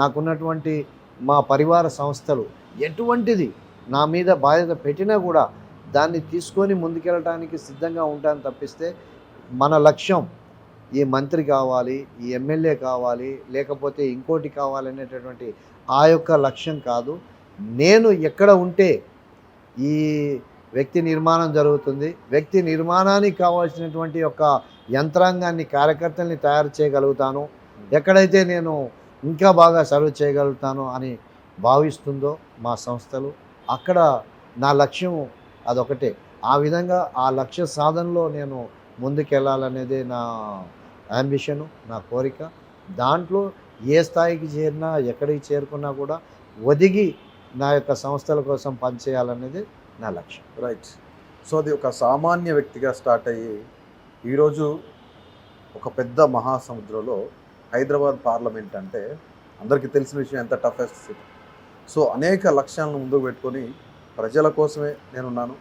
నాకున్నటువంటి మా పరివార సంస్థలు ఎటువంటిది నా మీద బాధ్యత పెట్టినా కూడా దాన్ని తీసుకొని ముందుకెళ్ళడానికి సిద్ధంగా ఉంటాను తప్పిస్తే మన లక్ష్యం ఈ మంత్రి కావాలి, ఈ ఎమ్మెల్యే కావాలి, లేకపోతే ఇంకోటి కావాలనేటటువంటి ఆ యొక్క లక్ష్యం కాదు. నేను ఎక్కడ ఉంటే ఈ వ్యక్తి నిర్మాణం జరుగుతుంది, వ్యక్తి నిర్మాణానికి కావాల్సినటువంటి యొక్క యంత్రాంగాన్ని, కార్యకర్తల్ని తయారు చేయగలుగుతాను, ఎక్కడైతే నేను ఇంకా బాగా సర్వ్ చేయగలుగుతాను అని భావిస్తుందో మా సంస్థలు, అక్కడ నా లక్ష్యం అదొకటే. ఆ విధంగా ఆ లక్ష్య సాధనలో నేను ముందుకెళ్ళాలనేదే నా యాంబిషను, నా కోరిక. దాంట్లో ఏ స్థాయికి చేరినా, ఎక్కడికి చేరుకున్నా కూడా ఒదిగి నా యొక్క సంస్థల కోసం పనిచేయాలనేది నా లక్ష్యం. రైట్. సో అది ఒక సామాన్య వ్యక్తిగా స్టార్ట్ అయ్యి ఈరోజు ఒక పెద్ద మహాసముద్రంలో హైదరాబాద్ పార్లమెంట్ అంటే అందరికీ తెలిసిన విషయం, ఎంత టఫెస్ట్ సిటీ. సో అనేక లక్ష్యాలను ముందుకు పెట్టుకొని ప్రజల కోసమే నేనున్నాను,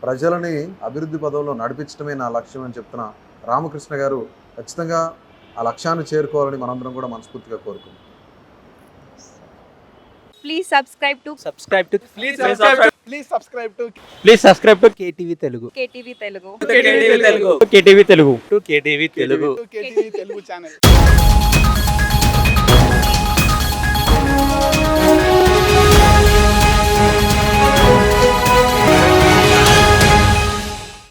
ప్రజలని అభివృద్ధి పదంలో నడిపించడమే నా లక్ష్యం అని చెప్తున్న రామకృష్ణ గారు ఖచ్చితంగా ఆ లక్ష్యాన్ని చేరుకోవాలని మనందరం కూడా మనస్ఫూర్తిగా కోరుకుంటున్నాం. Please subscribe to KTV Telugu. KTV Telugu. KTV Telugu channel.